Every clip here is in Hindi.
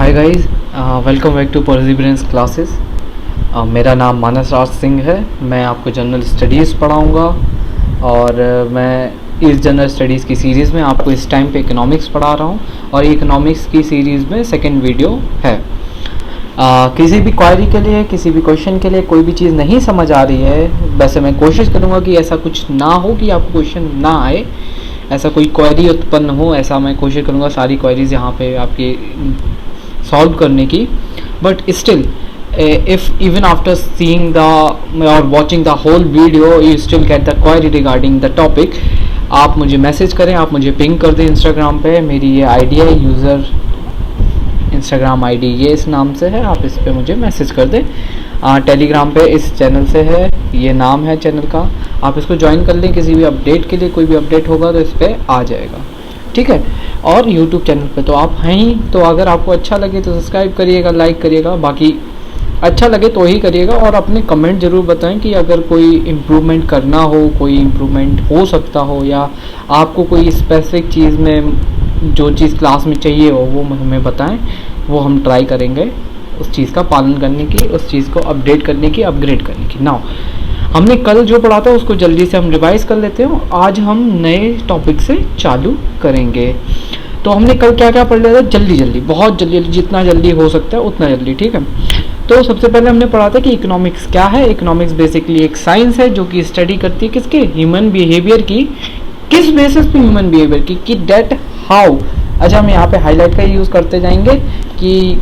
Hi guys, welcome back to perseverance classes. मेरा नाम मानस राज सिंह है। मैं आपको जनरल स्टडीज़ पढ़ाऊंगा और मैं इस जनरल स्टडीज़ की सीरीज़ में आपको इस टाइम पे इकोनॉमिक्स पढ़ा रहा हूं और इकोनॉमिक्स की सीरीज़ में सेकंड वीडियो है। किसी भी क्वेरी के लिए, किसी भी क्वेश्चन के लिए कोई भी चीज़ नहीं समझ आ रही है, वैसे मैं कोशिश करूँगा कि ऐसा कुछ ना हो कि आपको क्वेश्चन ना आए, ऐसा कोई क्वेरी उत्पन्न हो, ऐसा मैं कोशिश करूँगा सारी क्वेरीज यहाँ पे आपकी सॉल्व करने की। But still if even after seeing the or watching the whole video you still get the query regarding the topic, आप मुझे मैसेज करें, आप मुझे पिंग कर दें इंस्टाग्राम पे। मेरी ये आईडी है, यूज़र इंस्टाग्राम आईडी ये इस नाम से है, आप इस पे मुझे मैसेज कर दें। टेलीग्राम पे इस चैनल से है, ये नाम है चैनल का, आप इसको ज्वाइन कर लें। किसी भी अपडेट के लिए, कोई भी अपडेट होगा तो इस पर आ जाएगा, ठीक है। और यूट्यूब चैनल पे तो आप हैं ही, तो अगर आपको अच्छा लगे तो सब्सक्राइब करिएगा, लाइक करिएगा, बाकी अच्छा लगे तो ही करिएगा। और अपने कमेंट ज़रूर बताएं कि अगर कोई इम्प्रूवमेंट करना हो, कोई इम्प्रूवमेंट हो सकता हो, या आपको कोई स्पेसिफिक चीज़ में जो चीज़ क्लास में चाहिए हो वो हमें बताएं, वो हम ट्राई करेंगे उस चीज़ का पालन करने की, उस चीज़ को अपडेट करने की, अपग्रेड करने की। नाउ हमने कल जो पढ़ा था उसको जल्दी से हम रिवाइज कर लेते हैं। आज हम नए टॉपिक से चालू करेंगे। तो हमने कल क्या क्या पढ़ लिया था, जल्दी जल्दी, बहुत जल्दी, जितना जल्दी हो सकता है उतना जल्दी, ठीक है। तो सबसे पहले हमने पढ़ा था कि इकोनॉमिक्स क्या है। इकोनॉमिक्स बेसिकली एक साइंस है जो कि स्टडी करती है किसके, ह्यूमन बिहेवियर की। किस बेसिस पे ह्यूमन बिहेवियर की, कि डेट हाउ। अच्छा, हम यहाँ पे हाईलाइट का यूज़ करते जाएंगे कि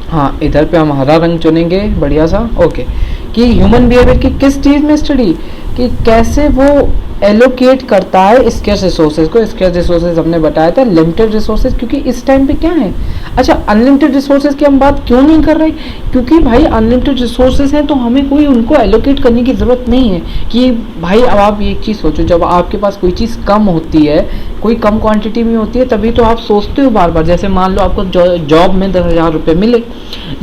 हाँ, इधर पे हम हरा रंग चुनेंगे, बढ़िया सा, ओके। कि ह्यूमन बिहेवियर की किस चीज़ में स्टडी, कि कैसे वो एलोकेट करता है स्केर्स रिसोर्सेज को। स्केर्स रिसोर्सेज हमने बताया था लिमिटेड रिसोर्सेज, क्योंकि इस टाइम पे क्या है, अच्छा अनलिमिटेड रिसोर्सेज की हम बात क्यों नहीं कर रहे, क्योंकि भाई अनलिमिटेड रिसोर्सेज हैं तो हमें कोई उनको एलोकेट करने की ज़रूरत नहीं है। कि भाई अब आप एक चीज़ सोचो, जब आपके पास कोई चीज़ कम होती है, कोई कम क्वांटिटी में होती है, तभी तो आप सोचते हो बार बार। जैसे मान लो आपको जॉब में 10,000 रुपये मिले,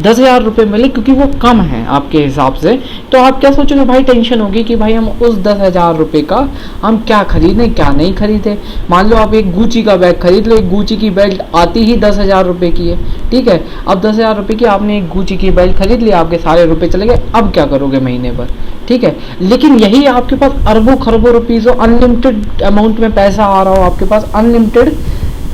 10,000 रुपये मिले क्योंकि वो कम है आपके हिसाब से, तो आप क्या सोचोगे, भाई टेंशन होगी कि भाई हम उस 10,000 रुपये का हम क्या खरीदें, क्या नहीं खरीदे। मान लो आप एक गुची का बैग खरीद लो, एक गुची की बेल्ट आती ही 10,000 रुपये की है, ठीक है। अब 10,000 रुपये की आपने एक गुची की बेल्ट खरीद ली, आपके सारे रुपए चले गए, अब क्या करोगे महीने भर, ठीक है। लेकिन यही आपके पास अरबों खरबों रुपीज़ हो, अनलिमिटेड अमाउंट में पैसा आ रहा हो आपके पास, अनलिमिटेड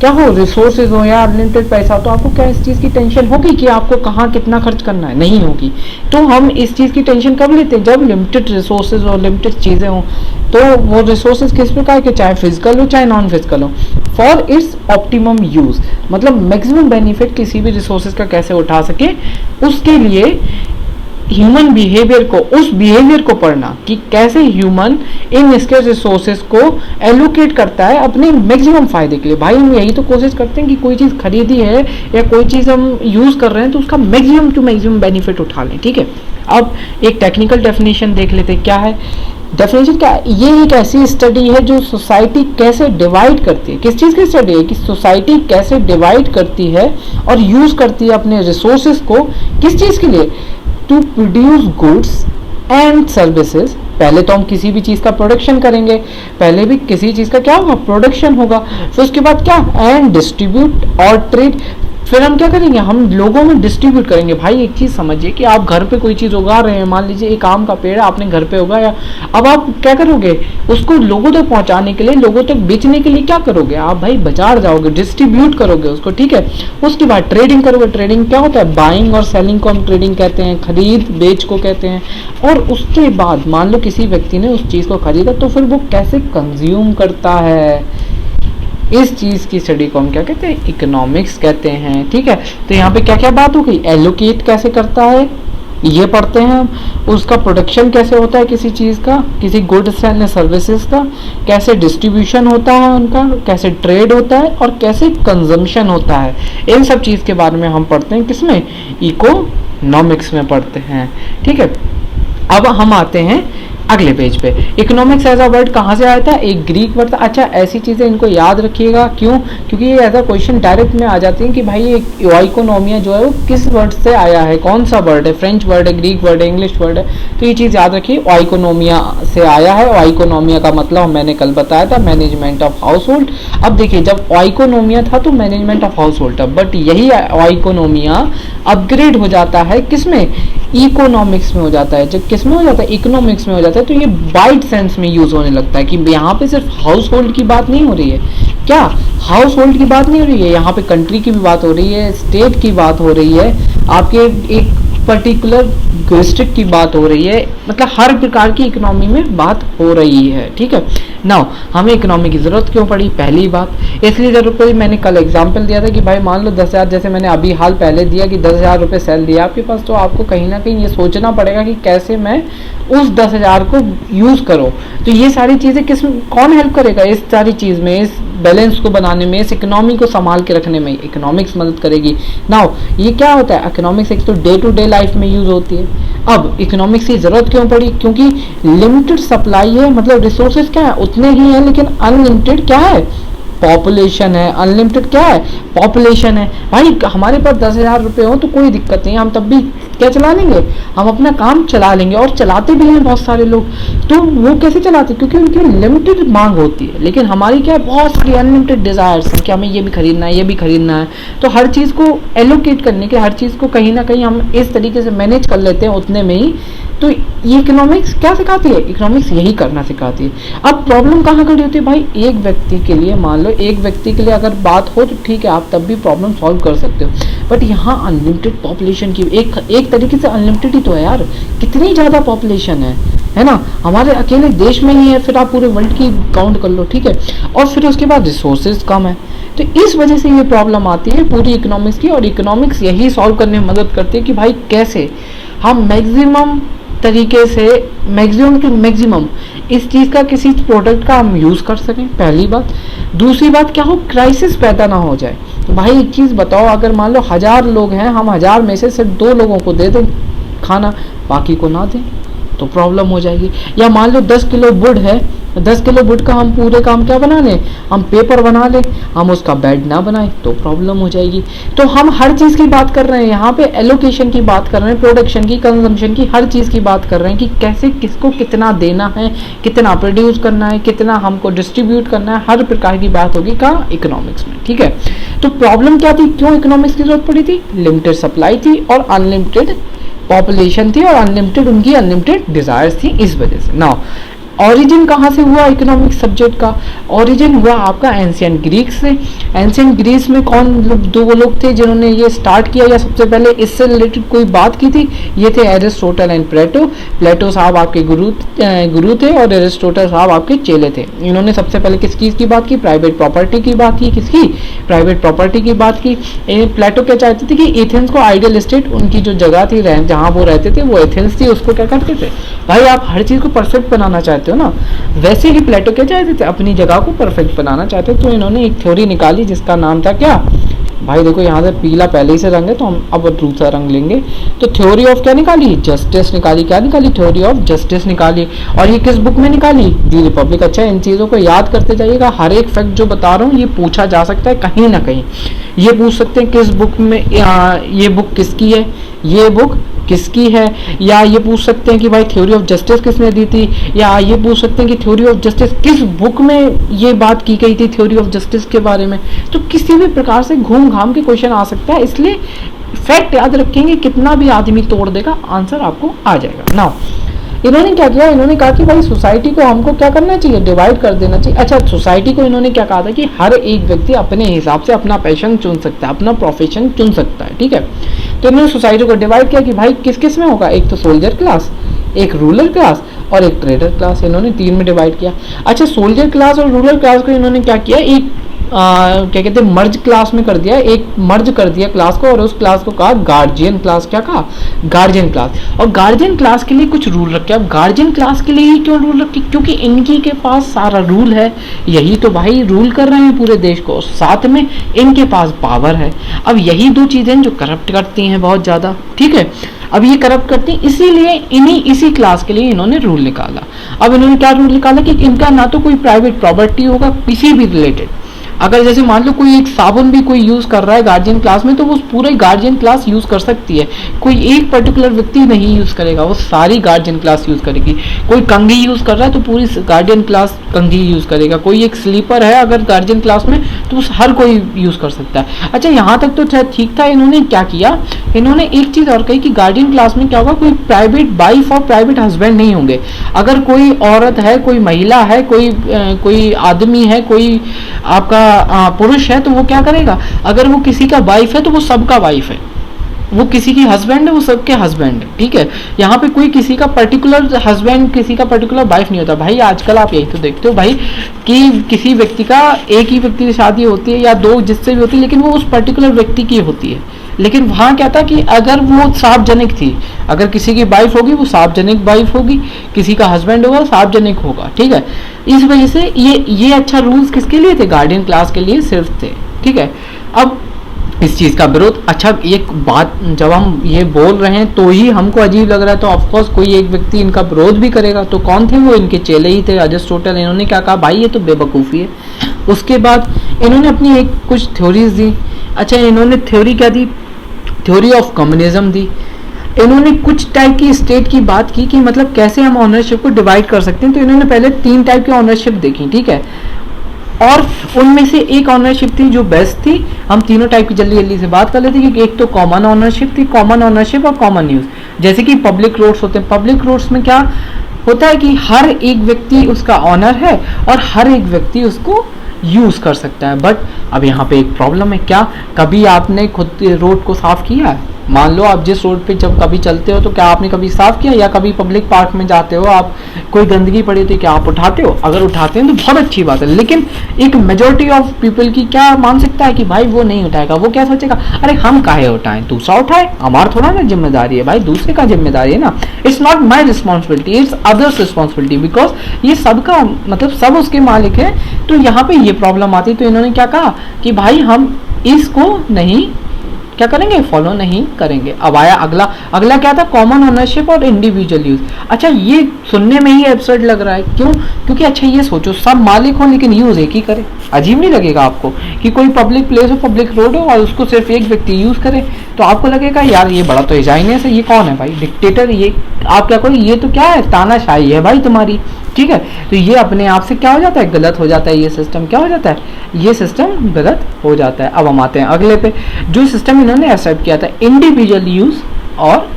क्या हो, रिसोर्सेज हो या अनलिमिटेड पैसा, तो आपको क्या इस चीज़ की टेंशन होगी कि आपको कहाँ कितना खर्च करना है, नहीं होगी। तो हम इस चीज़ की टेंशन कब लेते हैं, जब लिमिटेड रिसोर्सेज और लिमिटेड चीज़ें हों। तो वो रिसोर्सेज किस प्रकार के, चाहे फिजिकल हो चाहे नॉन फिजिकल हो, फॉर इट्स ऑप्टिमम यूज़, मतलब मैक्सिमम बेनिफिट किसी भी रिसोर्सेज का कैसे उठा सके, उसके लिए ह्यूमन बिहेवियर को, उस बिहेवियर को पढ़ना कि कैसे ह्यूमन इन इसके रिसोर्सेज को एलोकेट करता है अपने मैक्सिमम फायदे के लिए। भाई हम यही तो कोशिश करते हैं कि कोई चीज़ खरीदी है या कोई चीज़ हम यूज़ कर रहे हैं तो उसका मैक्सिमम टू मैक्सिमम बेनिफिट उठा लें, ठीक है। अब एक टेक्निकल डेफिनेशन देख लेते हैं, क्या है डेफिनेशन, क्या है ये, एक ऐसी स्टडी है जो सोसाइटी कैसे डिवाइड करती है। किस चीज़ की स्टडी है, कि सोसाइटी कैसे डिवाइड करती है और यूज़ करती है अपने रिसोर्सेज को, किस चीज़ के लिए, to produce goods and services. पहले तो हम किसी भी चीज़ का प्रोडक्शन करेंगे, पहले भी किसी चीज़ का क्या होगा, प्रोडक्शन होगा, फिर उसके बाद क्या, एंड डिस्ट्रीब्यूट और ट्रेड, फिर हम क्या करेंगे, हम लोगों में डिस्ट्रीब्यूट करेंगे। भाई एक चीज़ समझिए कि आप घर पे कोई चीज़ उगा रहे हैं, मान लीजिए एक आम का पेड़ आपने घर पे उगाया, अब आप क्या करोगे, उसको लोगों तक पहुंचाने के लिए, लोगों तक बेचने के लिए क्या करोगे, आप भाई बाजार जाओगे, डिस्ट्रीब्यूट करोगे उसको, ठीक है। उसके बाद ट्रेडिंग करोगे। ट्रेडिंग क्या होता है, बाइंग और सेलिंग को हम ट्रेडिंग कहते हैं, खरीद बेच को कहते हैं। और उसके बाद मान लो किसी व्यक्ति ने उस चीज़ को खरीदा, तो फिर वो कैसे कंज्यूम करता है, इस चीज़ की स्टडी को हम क्या कहते हैं, इकोनॉमिक्स कहते हैं, ठीक है। तो यहाँ पे क्या क्या बात हो गई, एलोकेट कैसे करता है ये पढ़ते हैं हम, उसका प्रोडक्शन कैसे होता है किसी चीज़ का, किसी गुड्स एंड सर्विसेज का, कैसे डिस्ट्रीब्यूशन होता है उनका, कैसे ट्रेड होता है और कैसे कंजम्पशन होता है। इन सब चीज़ के बारे में हम पढ़ते हैं, किसमें, इकोनॉमिक्स में पढ़ते हैं, ठीक है। अब हम आते हैं अगले पेज पे, इकोनॉमिक्स एज अ वर्ड कहाँ से आया था, एक ग्रीक वर्ड था। अच्छा, ऐसी चीज़ें इनको याद रखिएगा, क्यों? क्योंकि ये ऐसा क्वेश्चन डायरेक्ट में आ जाती है कि भाई ये इकोनॉमिया जो है वो किस वर्ड से आया है, कौन सा वर्ड है, फ्रेंच वर्ड है, ग्रीक वर्ड है, इंग्लिश वर्ड है। तो ये चीज़ याद रखिए, इकोनॉमिया से आया है। इकोनॉमिया का मतलब मैंने कल बताया था, मैनेजमेंट ऑफ हाउस होल्ड। अब देखिए, जब इकोनॉमिया था तो मैनेजमेंट ऑफ हाउस होल्ड था, बट यही इकोनॉमिया अपग्रेड हो जाता है किसमें, इकोनॉमिक्स में हो जाता है। जब किस में हो जाता है, इकोनॉमिक्स में हो जाता है, तो ये वाइड सेंस में यूज होने लगता है कि यहाँ पे सिर्फ हाउस होल्ड की बात नहीं हो रही है। क्या हाउस होल्ड की बात नहीं हो रही है, यहाँ पे कंट्री की भी बात हो रही है, स्टेट की बात हो रही है, आपके एक पर्टिकुलर डिस्ट्रिक्ट की बात हो रही है, मतलब हर प्रकार की इकोनॉमी में बात हो रही है। ठीक है, नाउ हमें इकोनॉमी की जरूरत क्यों पड़ी, पहली बात इसलिए जरूरत पड़ी, मैंने कल एग्जांपल दिया था कि भाई मान लो 10,000, जैसे मैंने अभी हाल पहले दिया कि 10,000 रुपये सेल दिया आपके पास, तो आपको कहीं ना कहीं ये सोचना पड़ेगा कि कैसे मैं उस 10,000 को यूज करूँ। तो ये सारी चीज़ें कौन हेल्प करेगा इस सारी चीज़ में, इस बैलेंस को बनाने में, इस इकोनॉमी को संभाल के रखने में इकोनॉमिक्स मदद करेगी। नाउ ये क्या होता है, इकोनॉमिक्स एक तो डे टू डे लाइफ में यूज होती है। अब इकोनॉमिक्स की जरूरत क्यों पड़ी, क्योंकि लिमिटेड सप्लाई है, मतलब रिसोर्सेज क्या है उतने ही है, लेकिन अनलिमिटेड क्या है, पॉपुलेशन है। अनलिमिटेड क्या है, पॉपुलेशन है। भाई हमारे पास 10,000 रुपये हो तो कोई दिक्कत नहीं, हम तब भी क्या चला लेंगे, हम अपना काम चला लेंगे, और चलाते भी हैं बहुत सारे लोग। तो वो कैसे चलाते, क्योंकि उनकी लिमिटेड मांग होती है, लेकिन हमारी क्या है, बहुत सारी अनलिमिटेड डिजायर्स हैं कि हमें ये भी खरीदना है, ये भी खरीदना है। तो हर चीज़ को एलोकेट करने के, हर चीज़ को कहीं ना कहीं हम इस तरीके से मैनेज कर लेते हैं उतने में ही। तो ये इकोनॉमिक्स क्या सिखाती है, इकोनॉमिक्स यही करना सिखाती है। अब प्रॉब्लम कहाँ खड़ी होती है भाई, एक व्यक्ति के लिए, मान लो एक व्यक्ति के लिए अगर बात हो तो ठीक है, आप तब भी प्रॉब्लम सॉल्व कर सकते हो, बट यहाँ अनलिमिटेड पॉपुलेशन की, एक तरीके से अनलिमिटेड ही तो है यार, कितनी ज़्यादा पॉपुलेशन है ना, हमारे अकेले देश में ही है, फिर आप पूरे वर्ल्ड की काउंट कर लो, ठीक है। और फिर उसके बाद रिसोर्सेज कम है, तो इस वजह से ये प्रॉब्लम आती है पूरी इकोनॉमिक्स की। और इकोनॉमिक्स यही सॉल्व करने में मदद करती है कि भाई कैसे हम मैक्सिमम तरीके से, मैक्सिमम टू मैक्सिमम इस चीज़ का, किसी प्रोडक्ट का हम यूज़ कर सकें, पहली बात। दूसरी बात क्या हो, क्राइसिस पैदा ना हो जाए। तो भाई एक चीज़ बताओ, अगर मान लो 1000 लोग हैं, हम 1000 में से सिर्फ 2 लोगों को दे दें खाना, बाकी को ना दें, तो प्रॉब्लम हो जाएगी। या मान लो 10 किलो वुड है, 10 किलो वुड का हम पूरे काम क्या बना लें, हम पेपर बना लें, हम उसका बेड ना बनाएं, तो प्रॉब्लम हो जाएगी। तो हम हर चीज़ की बात कर रहे हैं यहाँ पे, एलोकेशन की बात कर रहे हैं, प्रोडक्शन की, कंजम्पशन की, हर चीज़ की बात कर रहे हैं कि कैसे किसको कितना देना है, कितना प्रोड्यूस करना है, कितना हमको डिस्ट्रीब्यूट करना है, हर प्रकार की बात होगी कहाँ, इकोनॉमिक्स में। ठीक है, तो प्रॉब्लम क्या थी, क्यों इकोनॉमिक्स की जरूरत पड़ी थी, लिमिटेड सप्लाई थी और अनलिमिटेड पॉपुलेशन थी और अनलिमिटेड उनकी अनलिमिटेड डिजायर्स थी, इस वजह से। नाउ ऑरिजिन कहाँ से हुआ इकोनॉमिक्स सब्जेक्ट का, ऑरिजिन हुआ आपका एंशियंट ग्रीक से। एंशियंट ग्रीस में कौन दो वो लोग थे जिन्होंने ये स्टार्ट किया या सबसे पहले इससे रिलेटेड कोई बात की थी, ये थे एरिस्टोटल एंड प्लेटो। प्लेटो साहब आपके गुरु थे और एरिस्टोटल साहब आपके चेले थे। इन्होंने सबसे पहले किस चीज़ की बात की, प्राइवेट प्रॉपर्टी की बात की, किसकी, प्राइवेट प्रॉपर्टी की बात की। प्लेटो क्या चाहते थे कि एथेंस को आइडियल स्टेट, उनकी जो जगह थी जहाँ वो रहते थे वो एथेंस थी, उसको क्या करते थे भाई, आप हर चीज़ को परफेक्ट बनाना चाहते हो ना, वैसे ही प्लेटो क्या चाहते थे, अपनी जगह को परफेक्ट बनाना चाहते थे। तो इन्होंने एक थ्योरी निकाली जिसका नाम था क्या भाई, देखो यहाँ से पीला पहले ही से रंग है तो हम अब दूसरा रंग लेंगे। तो थ्योरी ऑफ क्या निकाली, जस्टिस निकाली। क्या निकाली, थ्योरी ऑफ जस्टिस निकाली। और ये किस बुक में निकाली, दी रिपब्लिक। अच्छा, इन चीज़ों को याद करते जाइएगा, हर एक फैक्ट जो बता रहा हूँ ये पूछा जा सकता है कहीं ना कहीं। ये पूछ सकते हैं किस बुक में, ये बुक किसकी है, ये बुक किसकी है, या ये पूछ सकते हैं कि भाई थ्योरी ऑफ जस्टिस किसने दी थी, या ये पूछ सकते हैं कि थ्योरी ऑफ जस्टिस किस बुक में ये बात की गई थी थ्योरी ऑफ जस्टिस के बारे में। तो किसी भी प्रकार से घूम घाम के क्वेश्चन आ सकता है, इसलिए फैक्ट याद रखेंगे, कितना भी आदमी तोड़ देगा आंसर आपको आ जाएगा। नाउ इन्होंने क्या किया, इन्होंने कहा कि भाई सोसाइटी को हमको क्या करना चाहिए, डिवाइड कर देना चाहिए। अच्छा, सोसाइटी को इन्होंने क्या कहा था कि हर एक व्यक्ति अपने हिसाब से अपना पैशन चुन सकता है, अपना प्रोफेशन चुन सकता है, ठीक है। तो इन्होंने सोसाइटी को डिवाइड किया कि भाई किस किस में होगा, एक तो सोल्जर क्लास, एक रूरल क्लास और एक ट्रेडर क्लास, इन्होंने 3 में डिवाइड किया। अच्छा, सोल्जर क्लास और रूरल क्लास को इन्होंने क्या किया, एक क्या कहते हैं मर्ज क्लास में कर दिया, एक मर्ज कर दिया क्लास को, और उस क्लास को कहा गार्जियन क्लास। क्या कहा, गार्जियन क्लास। और गार्जियन क्लास के लिए कुछ रूल रखे। अब गार्जियन क्लास के लिए ही क्यों रूल रखे, क्योंकि इनकी के पास सारा रूल है, यही तो भाई रूल कर रहे हैं पूरे देश को, साथ में इनके पास पावर है। अब यही 2 चीजें जो करप्ट करती हैं बहुत ज्यादा, ठीक है। अब ये करप्ट करती हैं, इसीलिए इसी क्लास के लिए इन्होंने रूल निकाला। अब इन्होंने क्या रूल निकाला कि इनका ना तो कोई प्राइवेट प्रॉपर्टी होगा किसी भी रिलेटेड। अगर जैसे मान लो कोई एक साबुन भी कोई यूज कर रहा है गार्जियन क्लास में, तो वो पूरे गार्जियन क्लास यूज कर सकती है, कोई एक पर्टिकुलर व्यक्ति नहीं यूज करेगा, वो सारी गार्जियन क्लास यूज करेगी। कोई कंघी यूज कर रहा है तो पूरी गार्जियन क्लास कंघी यूज करेगा। कोई एक स्लीपर है अगर गार्जियन क्लास में तो हर कोई यूज कर सकता है। अच्छा, यहाँ तक तो ठीक था। इन्होंने क्या किया, इन्होंने एक चीज और कही कि गार्जियन क्लास में क्या होगा, कोई प्राइवेट वाइफ और प्राइवेट हस्बैंड नहीं होंगे। अगर कोई औरत है, कोई महिला है, कोई आदमी है, कोई आपका पुरुष है, तो वो क्या करेगा, अगर वो किसी का वाइफ है तो वो सबका वाइफ है, वो किसी की हस्बैंड है वो सबके हस्बैंड है। ठीक है, यहाँ पे कोई किसी का पर्टिकुलर हस्बैंड, किसी का पर्टिकुलर वाइफ नहीं होता। भाई आजकल आप यही तो देखते हो भाई कि किसी व्यक्ति का एक ही व्यक्ति से शादी होती है या दो जिससे भी होती है, लेकिन वो उस पर्टिकुलर व्यक्ति की होती है। लेकिन वहाँ क्या था कि अगर वो सार्वजनिक थी, अगर किसी की वाइफ होगी वो सार्वजनिक वाइफ होगी, किसी का हस्बैंड होगा सार्वजनिक होगा। ठीक है, इस वजह से ये अच्छा रूल्स किसके लिए थे, गार्डियन क्लास के लिए सिर्फ थे। ठीक है, अब इस चीज़ का विरोध, अच्छा एक बात जब हम ये बोल रहे हैं तो ही हमको अजीब लग रहा है, तो ऑफकोर्स कोई एक व्यक्ति इनका विरोध भी करेगा। तो कौन थे वो, इनके चेले ही थे, अरिस्टोटल। इन्होंने क्या कहा, भाई ये तो बेवकूफ़ी है। उसके बाद इन्होंने अपनी एक कुछ थ्योरीज दी। अच्छा, इन्होंने थ्योरी क्या दी, थ्योरी ऑफ कम्युनिज्म दी। इन्होंने कुछ टाइप की स्टेट की बात की कि मतलब कैसे हम ऑनरशिप को डिवाइड कर सकते हैं। तो इन्होंने पहले 3 टाइप की ऑनरशिप देखी। ठीक है, और उनमें से एक ऑनरशिप थी जो बेस्ट थी। हम तीनों टाइप की जल्दी जल्दी से बात कर लेते हैं कि एक तो कॉमन ऑनरशिप थी, कॉमन ऑनरशिप और कॉमन यूज। जैसे कि पब्लिक रोड्स होते हैं, पब्लिक रोड्स में क्या होता है कि हर एक व्यक्ति उसका ऑनर है और हर एक व्यक्ति उसको यूज कर सकता है। बट अब यहाँ पे एक प्रॉब्लम है, क्या कभी आपने खुद रोड को साफ किया है? मान लो आप जिस रोड पे जब कभी चलते हो तो क्या आपने कभी साफ किया, या कभी पब्लिक पार्क में जाते हो आप, कोई गंदगी पड़ी थी, क्या आप उठाते हो? अगर उठाते हैं तो बहुत अच्छी बात है, लेकिन एक मेजोरिटी ऑफ पीपल की क्या मानसिकता है कि भाई वो नहीं उठाएगा। वो क्या सोचेगा, अरे हम काहे उठाएं, दूसरा उठाए, हमारा थोड़ा ना जिम्मेदारी है भाई, दूसरे का जिम्मेदारी है ना। It's not my responsibility, it's others responsibility, because ये सबका मतलब सब उसके मालिक है। तो यहाँ पे ये प्रॉब्लम आती है। तो इन्होंने क्या कहा कि भाई हम इसको नहीं क्या करेंगे, फॉलो नहीं करेंगे। अब आया अगला क्या था, कॉमन ओनरशिप और इंडिविजुअल यूज। अच्छा, ये सुनने में ही एब्सर्ड लग रहा है, क्यों? क्योंकि अच्छा ये सोचो, सब मालिक हो लेकिन यूज एक ही करे। अजीब नहीं लगेगा आपको कि कोई पब्लिक प्लेस हो, पब्लिक रोड हो और उसको सिर्फ एक व्यक्ति यूज करे? तो आपको लगेगा यार ये बड़ा तो इजाइनियस है, ये कौन है भाई, डिक्टेटर? ये आप क्या करो, ये तो क्या है, तानाशाही है भाई तुम्हारी। ठीक है, तो ये अपने आप से क्या हो जाता है, गलत हो जाता है। ये सिस्टम क्या हो जाता है, ये सिस्टम गलत हो जाता है। अब हम आते हैं अगले पे, जो सिस्टम इन्होंने एक्सेप्ट किया था, इंडिविजुअल यूज और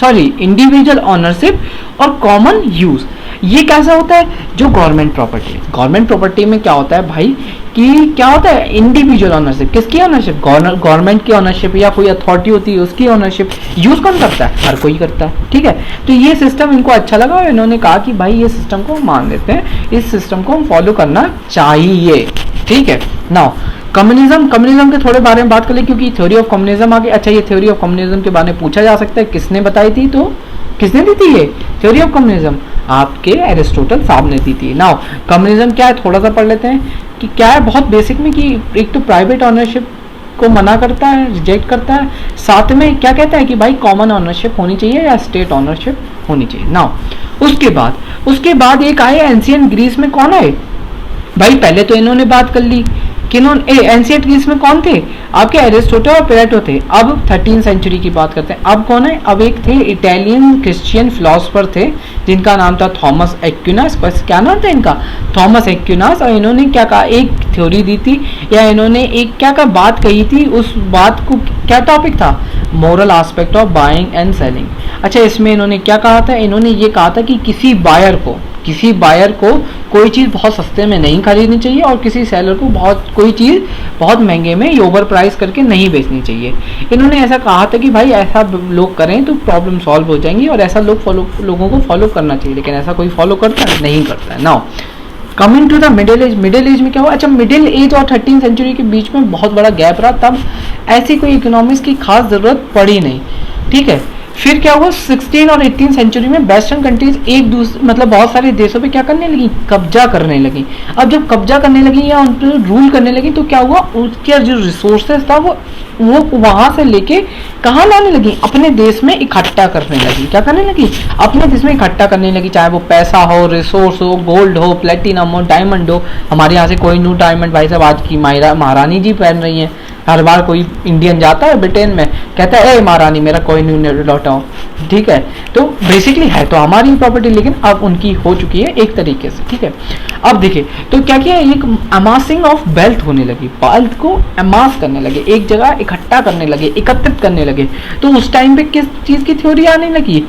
इंडिविजुअल ऑनरशिप और कॉमन यूज। ये कैसा होता है, जो गवर्नमेंट प्रॉपर्टी में क्या होता है भाई कि क्या होता है, इंडिविजुअल ऑनरशिप। किसकी ऑनरशिप, गवर्नमेंट की ऑनरशिप, या कोई अथॉरिटी होती है उसकी ऑनरशिप। यूज कौन करता है, हर कोई करता है। ठीक है, तो ये सिस्टम इनको अच्छा लगा और इन्होंने कहा कि भाई ये सिस्टम को मान लेते हैं, इस सिस्टम को हम फॉलो करना चाहिए। ठीक है, नाउ कम्युनिज्म के थोड़े बारे में बात कर ले, क्योंकि थ्योरी ऑफ कम्युनिज्म आ गई। अच्छा, ये थ्योरी ऑफ कम्युनिज्म के बारे में पूछा जा सकता है किसने बताई थी, तो किसने दी थी ये थ्योरी ऑफ कम्युनिज्म? आपके एरिस्टोटल साहब ने दी थी। नाउ कम्युनिज्म क्या है, थोड़ा सा पढ़ लेते हैं कि क्या है बहुत बेसिक में, कि एक तो प्राइवेट ऑनरशिप को मना करता है, रिजेक्ट करता है, साथ में क्या कहता है कि भाई कॉमन ऑनरशिप होनी चाहिए या स्टेट ऑनरशिप होनी चाहिए। नाउ उसके बाद एक आए एंशिएंट ग्रीस में, कौन आए भाई, पहले तो इन्होंने बात कर ली कि एंशिएंट ग्रीस में कौन थे, आपके एरिस्टोटल और प्लेटो थे। अब 13th सेंचुरी की बात करते हैं। अब कौन है, अब एक थे इटालियन क्रिश्चियन फिलोसोफर थे जिनका नाम था थॉमस एक्विनास। बस क्या नाम था इनका, थॉमस एक्विनास। और इन्होंने क्या कहा, एक थ्योरी दी थी, या इन्होंने एक क्या का बात कही थी, उस बात को क्या टॉपिक था, moral aspect of buying and selling. अच्छा, इसमें इन्होंने क्या कहा था, इन्होंने ये कहा था कि किसी बायर को कोई चीज़ बहुत सस्ते में नहीं खरीदनी चाहिए और किसी सेलर को कोई चीज़ बहुत महंगे में ओवर प्राइस करके नहीं बेचनी चाहिए। इन्होंने ऐसा कहा था कि भाई ऐसा लोग करें तो प्रॉब्लम सॉल्व हो जाएंगी और ऐसा लोगों को फॉलो करना चाहिए, लेकिन ऐसा कोई फॉलो करता है, नहीं करता है। Now coming to the middle age में क्या हुआ, अच्छा मिडिल एज और 13th सेंचुरी के बीच में बहुत बड़ा गैप रहा, तब ऐसी कोई इकोनॉमिक्स की खास ज़रूरत पड़ी नहीं। ठीक है, फिर क्या हुआ 16 और 18 सेंचुरी में वेस्टर्न कंट्रीज एक दूसरे मतलब बहुत सारे देशों पे क्या करने लगी, कब्जा करने लगी। अब जब कब्जा करने लगी या उन पर रूल करने लगी तो क्या हुआ, उसके जो रिसोर्सेज था वो वहां से लेके कहाँ लाने लगी, अपने देश में इकट्ठा करने लगी। क्या करने लगी, अपने देश में इकट्ठा करने लगी, चाहे वो पैसा हो, रिसोर्स हो, गोल्ड हो, प्लेटिनम हो, डायमंड हो। हमारे यहाँ से कोई न्यू डायमंड भाई साहब आज की महारानी जी पहन रही हैं। हर बार कोई इंडियन जाता है ब्रिटेन में, कहता है ए महारानी मेरा कोई न्यू लौटाओ, ठीक है। तो बेसिकली है तो हमारी प्रॉपर्टी, लेकिन अब उनकी हो चुकी है एक तरीके से, ठीक है। अब देखिए तो क्या किया, एक अमासिंग ऑफ वेल्थ होने लगी, वेल्थ को अमास करने लगे, एक जगह इकट्ठा करने लगे, एकत्रित करने लगे। तो उस टाइम पे किस चीज की थ्योरी आने लगी,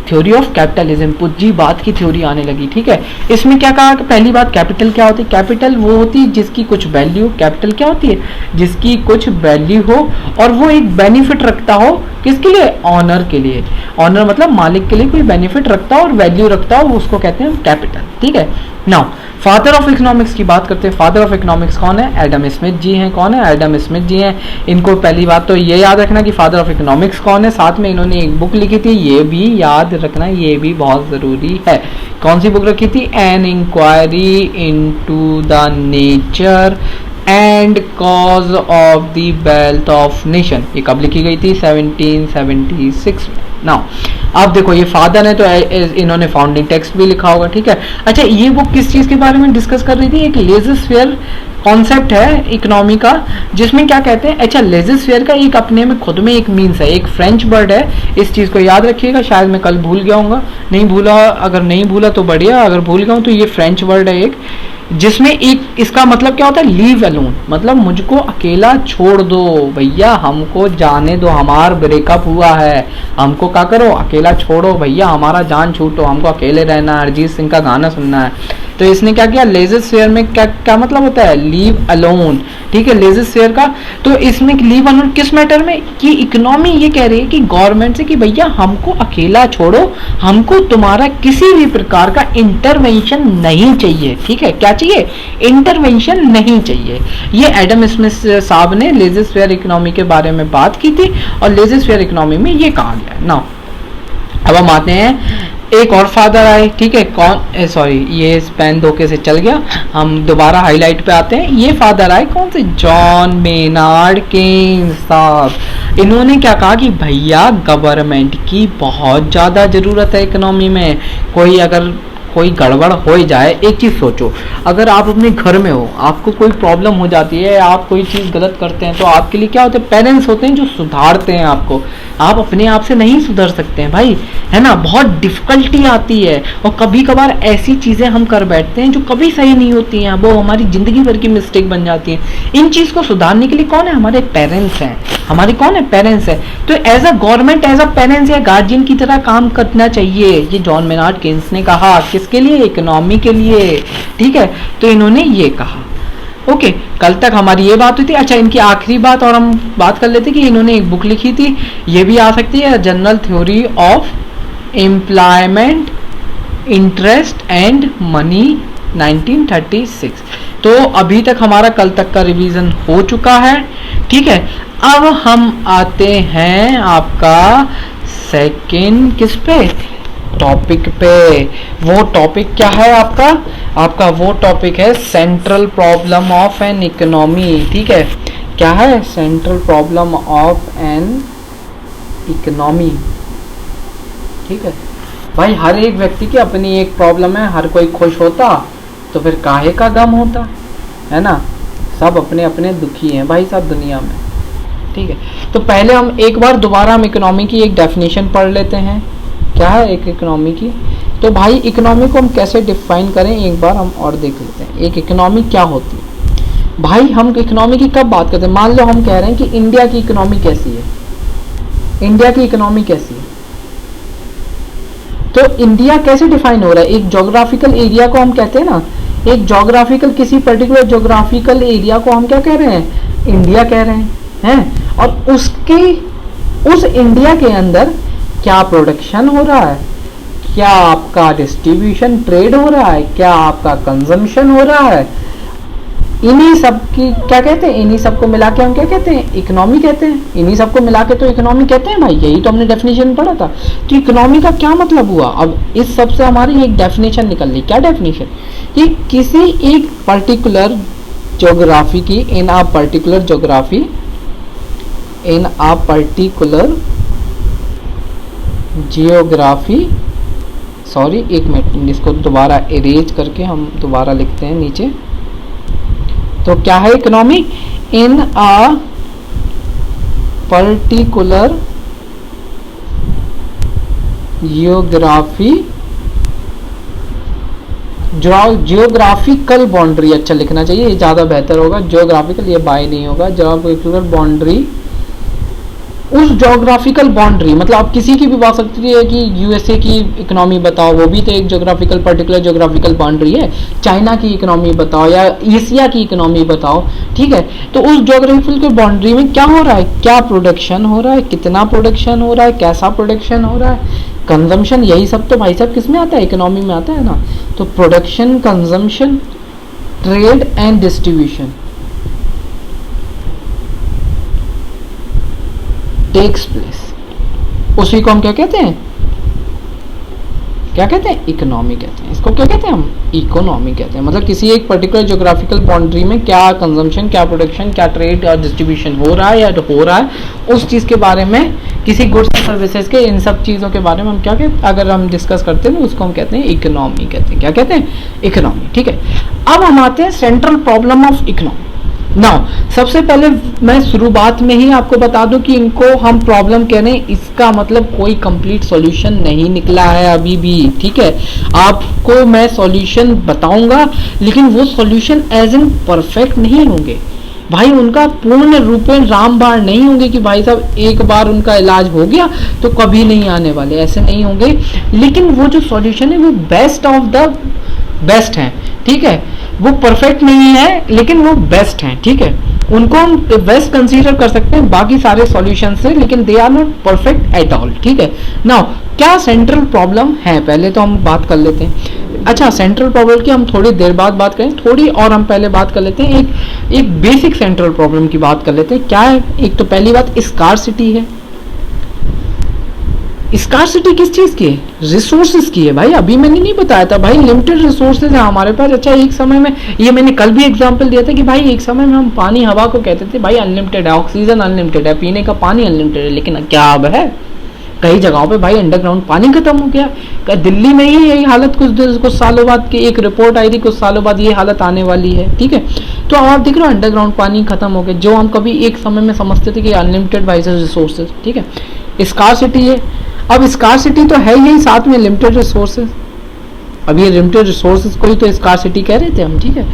थ्योरी ऑफ कैपिटलिज्म, पूंजीवाद की थ्योरी आने लगी, ठीक है। इसमें क्या कहा कि पहली बात, कैपिटल क्या होती है, कैपिटल वो होती है जिसकी कुछ वैल्यू, कैपिटल क्या होती है, जिसकी कुछ वैल्यू हो और वो एक बेनिफिट रखता हो, किसके लिए, ऑनर के लिए। ऑनर मतलब मालिक के लिए कोई बेनिफिट रखता हो और वैल्यू रखता हो, उसको कहते हैं कैपिटल, ठीक है। नाउ फादर ऑफ इकोनॉमिक्स की बात करते हैं। फादर ऑफ इकोनॉमिक्स कौन है, एडम स्मिथ जी हैं। कौन है, एडम स्मिथ जी हैं। इनको पहली बात तो ये याद रखना कि फादर ऑफ इकोनॉमिक्स कौन है, साथ में इन्होंने एक बुक लिखी थी, ये भी याद रखना, ये भी बहुत ज़रूरी है। कौन सी बुक रखी थी, an inquiry into the nature and cause of the wealth of nation. ये कब लिखी गई थी, 1776 में। नाउ अब देखो ये फादर है तो इन्होंने फाउंडिंग टेक्स्ट भी लिखा होगा, ठीक है। अच्छा ये बुक किस चीज़ के बारे में डिस्कस कर रही थी, एक लेजिस्फेयर कॉन्सेप्ट है इकोनॉमी का, जिसमें क्या कहते हैं, अच्छा लेजिस्फेयर का एक अपने में खुद में एक मीन्स है, एक फ्रेंच वर्ड है, इस चीज़ को याद रखिएगा। शायद मैं कल भूल गया हूँगा, नहीं भूला, अगर नहीं भूला तो बढ़िया, अगर भूल गया हूँ तो ये फ्रेंच वर्ड है एक, जिसमें एक इसका मतलब क्या होता है, लीव अलोन, मतलब मुझको अकेला छोड़ दो भैया, हमको जाने दो, हमारा ब्रेकअप हुआ है, हमको क्या करो, अकेला छोड़ो भैया, हमारा जान छूटो, हमको अकेले रहना है, अरिजीत सिंह का गाना सुनना है। तो इसने क्या किया, लेजिस्फेयर में क्या क्या मतलब होता है, लीव अलोन, ठीक है, लेजिस्फेयर का। तो इसमें लीव अलोन किस मैटर में, कि इकोनॉमी ये कह रही है कि गवर्नमेंट से कि भैया हमको अकेला छोड़ो, हमको तुम्हारा किसी भी प्रकार का इंटरवेंशन नहीं चाहिए, ठीक है, क्या चाहिए, इंटरवेंशन नहीं चाहिए। ये एडम स्मिथ साहब ने लेजिस्फेयर इकोनॉमी के बारे में बात की थी और लेजिस्फेयर इकोनॉमी में ये कहा गया ना। अब हम आते हैं एक और फादर आए, ठीक है, कौन, सॉरी ये पेन धोखे से चल गया, हम दोबारा हाईलाइट पे आते हैं। ये फादर आए कौन से, जॉन मेनार्ड केन्स साहब। इन्होंने क्या कहा कि भैया गवर्नमेंट की बहुत ज़्यादा ज़रूरत है इकोनॉमी में। कोई अगर कोई गड़बड़ हो जाए, एक चीज़ सोचो, अगर आप अपने घर में हो, आपको कोई प्रॉब्लम हो जाती है, आप कोई चीज़ गलत करते हैं, तो आपके लिए क्या होते हैं, पेरेंट्स होते हैं जो सुधारते हैं आपको। आप अपने आप से नहीं सुधर सकते हैं भाई, है ना, बहुत डिफिकल्टी आती है और कभी कभार ऐसी चीज़ें हम कर बैठते हैं जो कभी सही नहीं होती हैं, वो हमारी ज़िंदगी भर की मिस्टेक बन जाती हैं। इन चीज़ को सुधारने के लिए कौन है, हमारे पेरेंट्स हैं, हमारे कौन है, पेरेंट्स हैं। तो as a government, as a parents या गार्जियन की तरह काम करना चाहिए, ये जॉन मेनार्ड केन्स ने कहा, किसके लिए, इकोनॉमी के लिए, ठीक है। तो इन्होंने ये कहा, ओके, कल तक हमारी ये बात हुई थी। अच्छा इनकी आखिरी बात और हम बात कर लेते कि इन्होंने एक बुक लिखी थी, ये भी आ सकती है, general theory of employment, interest and money 1936। तो अभी तक हमारा कल तक का रिवीजन हो चुका है, ठीक है। अब हम आते हैं आपका सेकंड किस पे, टॉपिक पे। वो टॉपिक क्या है आपका, आपका वो टॉपिक है central problem of an economy, ठीक है। क्या है, central problem of an economy, ठीक है भाई। हर एक व्यक्ति की अपनी एक प्रॉब्लम है, हर कोई खुश होता तो फिर काहे का गम होता, है ना, सब अपने अपने दुखी हैं भाई साहब दुनिया में, ठीक है। तो पहले हम एक बार दोबारा हम इकोनॉमी की एक डेफिनेशन पढ़ लेते हैं, क्या है एक इकोनॉमी की। तो भाई इकोनॉमी को हम कैसे डिफाइन करें, एक बार हम और देख लेते हैं, एक इकोनॉमी क्या होती है। भाई हम इकोनॉमी की कब बात करते हैं, मान लो हम कह रहे हैं कि इंडिया की इकोनॉमी कैसी है, इंडिया की इकोनॉमी कैसी है, तो इंडिया कैसे डिफाइन हो रहा है, एक जोग्राफिकल एरिया को हम कहते हैं ना, एक जोग्राफिकल, किसी पर्टिकुलर जोग्राफिकल एरिया को हम क्या कह रहे हैं, इंडिया कह रहे हैं। और उसके उस इंडिया के अंदर क्या प्रोडक्शन हो रहा है, क्या आपका डिस्ट्रीब्यूशन ट्रेड हो रहा है, क्या आपका कंजम्पशन हो रहा है, इन्हीं सब की क्या कहते हैं, इन्हीं सबको मिला के हम क्या कहते हैं, इकोनॉमी कहते हैं। इन्हीं सबको मिला के तो इकोनॉमी कहते हैं भाई, यही तो हमने डेफिनेशन पढ़ा था। तो इकोनॉमी का क्या मतलब हुआ, अब इस सब से हमारी एक डेफिनेशन निकल रही। क्या डेफिनेशन, कि किसी एक पर्टिकुलर ज्योग्राफी की, in a particular geography, in a particular geography, sorry एक मिनट, इसको दोबारा इरेज करके हम दोबारा लिखते हैं नीचे। तो क्या है economy, in a particular geography, geographical boundary अच्छा लिखना चाहिए, ये ज़्यादा बेहतर होगा। जियोग्राफिकल, ये बाय नहीं होगा, जियोग्राफिकल बाउंड्री, उस ज्योग्राफिकल बाउंड्री, मतलब आप किसी की भी बात सकती है कि यूएसए की इकोनॉमी बताओ, वो भी तो एक ज्योग्राफिकल, पर्टिकुलर ज्योग्राफिकल बाउंड्री है। चाइना की इकोनॉमी बताओ या एशिया की इकोनॉमी बताओ, ठीक है। तो उस ज्योग्राफिकल बाउंड्री में क्या हो रहा है, क्या प्रोडक्शन हो रहा है, कितना प्रोडक्शन हो रहा है, कैसा प्रोडक्शन हो रहा है, कंजम्पशन, यही सब तो भाई साहब किस में आता है, इकोनॉमी में आता है ना। तो production, consumption, trade and distribution takes place, उसी को हम क्या कहते हैं, क्या कहते हैं, इकोनॉमी कहते हैं। इसको क्या कहते हैं हम, इकोनॉमी कहते हैं। मतलब किसी एक पर्टिकुलर ज्योग्राफिकल बाउंड्री में क्या कंजम्पशन, क्या प्रोडक्शन, क्या ट्रेड और डिस्ट्रीब्यूशन हो रहा है या तो हो रहा है, उस चीज़ के बारे में, किसी गुड्स और सर्विसेज के, इन सब चीज़ों के बारे में हम क्या कहते हैं, अगर हम डिस्कस करते हैं ना, उसको हम कहते हैं इकोनॉमी कहते हैं। क्या कहते हैं, इकोनॉमी, ठीक है। अब हम आते हैं central problem of economy. Now सबसे पहले मैं शुरुआत में ही आपको बता दूं कि इनको हम प्रॉब्लम कह रहे हैं, इसका मतलब कोई कंप्लीट सॉल्यूशन नहीं निकला है अभी भी, ठीक है। आपको मैं सॉल्यूशन बताऊंगा, लेकिन वो सॉल्यूशन एज इन परफेक्ट नहीं होंगे भाई, उनका पूर्ण रूपेण रामबाण नहीं होंगे कि भाई साहब एक बार उनका इलाज हो गया तो कभी नहीं आने वाले, ऐसे नहीं होंगे। लेकिन वो जो सॉल्यूशन है वो बेस्ट ऑफ द बेस्ट है, ठीक है। वो परफेक्ट नहीं है लेकिन वो बेस्ट हैं, ठीक है। उनको हम बेस्ट कंसीडर कर सकते हैं बाकी सारे सॉल्यूशन से, लेकिन they are not perfect at all, ठीक है। नाउ क्या सेंट्रल प्रॉब्लम है, पहले तो हम बात कर लेते हैं। अच्छा, सेंट्रल प्रॉब्लम की हम थोड़ी देर बाद बात करें, थोड़ी और हम पहले बात कर लेते हैं, एक बेसिक सेंट्रल प्रॉब्लम की बात कर लेते हैं। क्या है, एक तो पहली बात स्कार्सिटी है। स्कार्सिटी किस चीज की है, रिसोर्सेज की है भाई। अभी मैंने नहीं बताया था भाई, लिमिटेड रिसोर्सेज है हमारे पास। अच्छा, एक समय में, ये मैंने कल भी एग्जांपल दिया था कि भाई एक समय में हम पानी, हवा को कहते थे भाई अनलिमिटेड है, ऑक्सीजन अनलिमिटेड है, पीने का पानी अनलिमिटेड है। लेकिन क्या अब है, कई जगहों पे भाई अंडरग्राउंड पानी खत्म हो गया। दिल्ली में ही यही हालत कुछ सालों बाद की एक रिपोर्ट आई थी, कुछ सालों बाद ये हालत आने वाली है, ठीक है। तो आप देख रहे हो अंडरग्राउंड पानी खत्म हो गया, जो हम कभी एक समय में समझते थे कि अनलिमिटेड वाइसेस रिसोर्सेज, ठीक है। स्कार्सिटी है। अब स्कार्सिटी तो है यही, साथ में लिमिटेड रिसोर्सेज। अब ये लिमिटेड रिसोर्सेज को ही तो स्कार्सिटी कह रहे थे हम, ठीक है।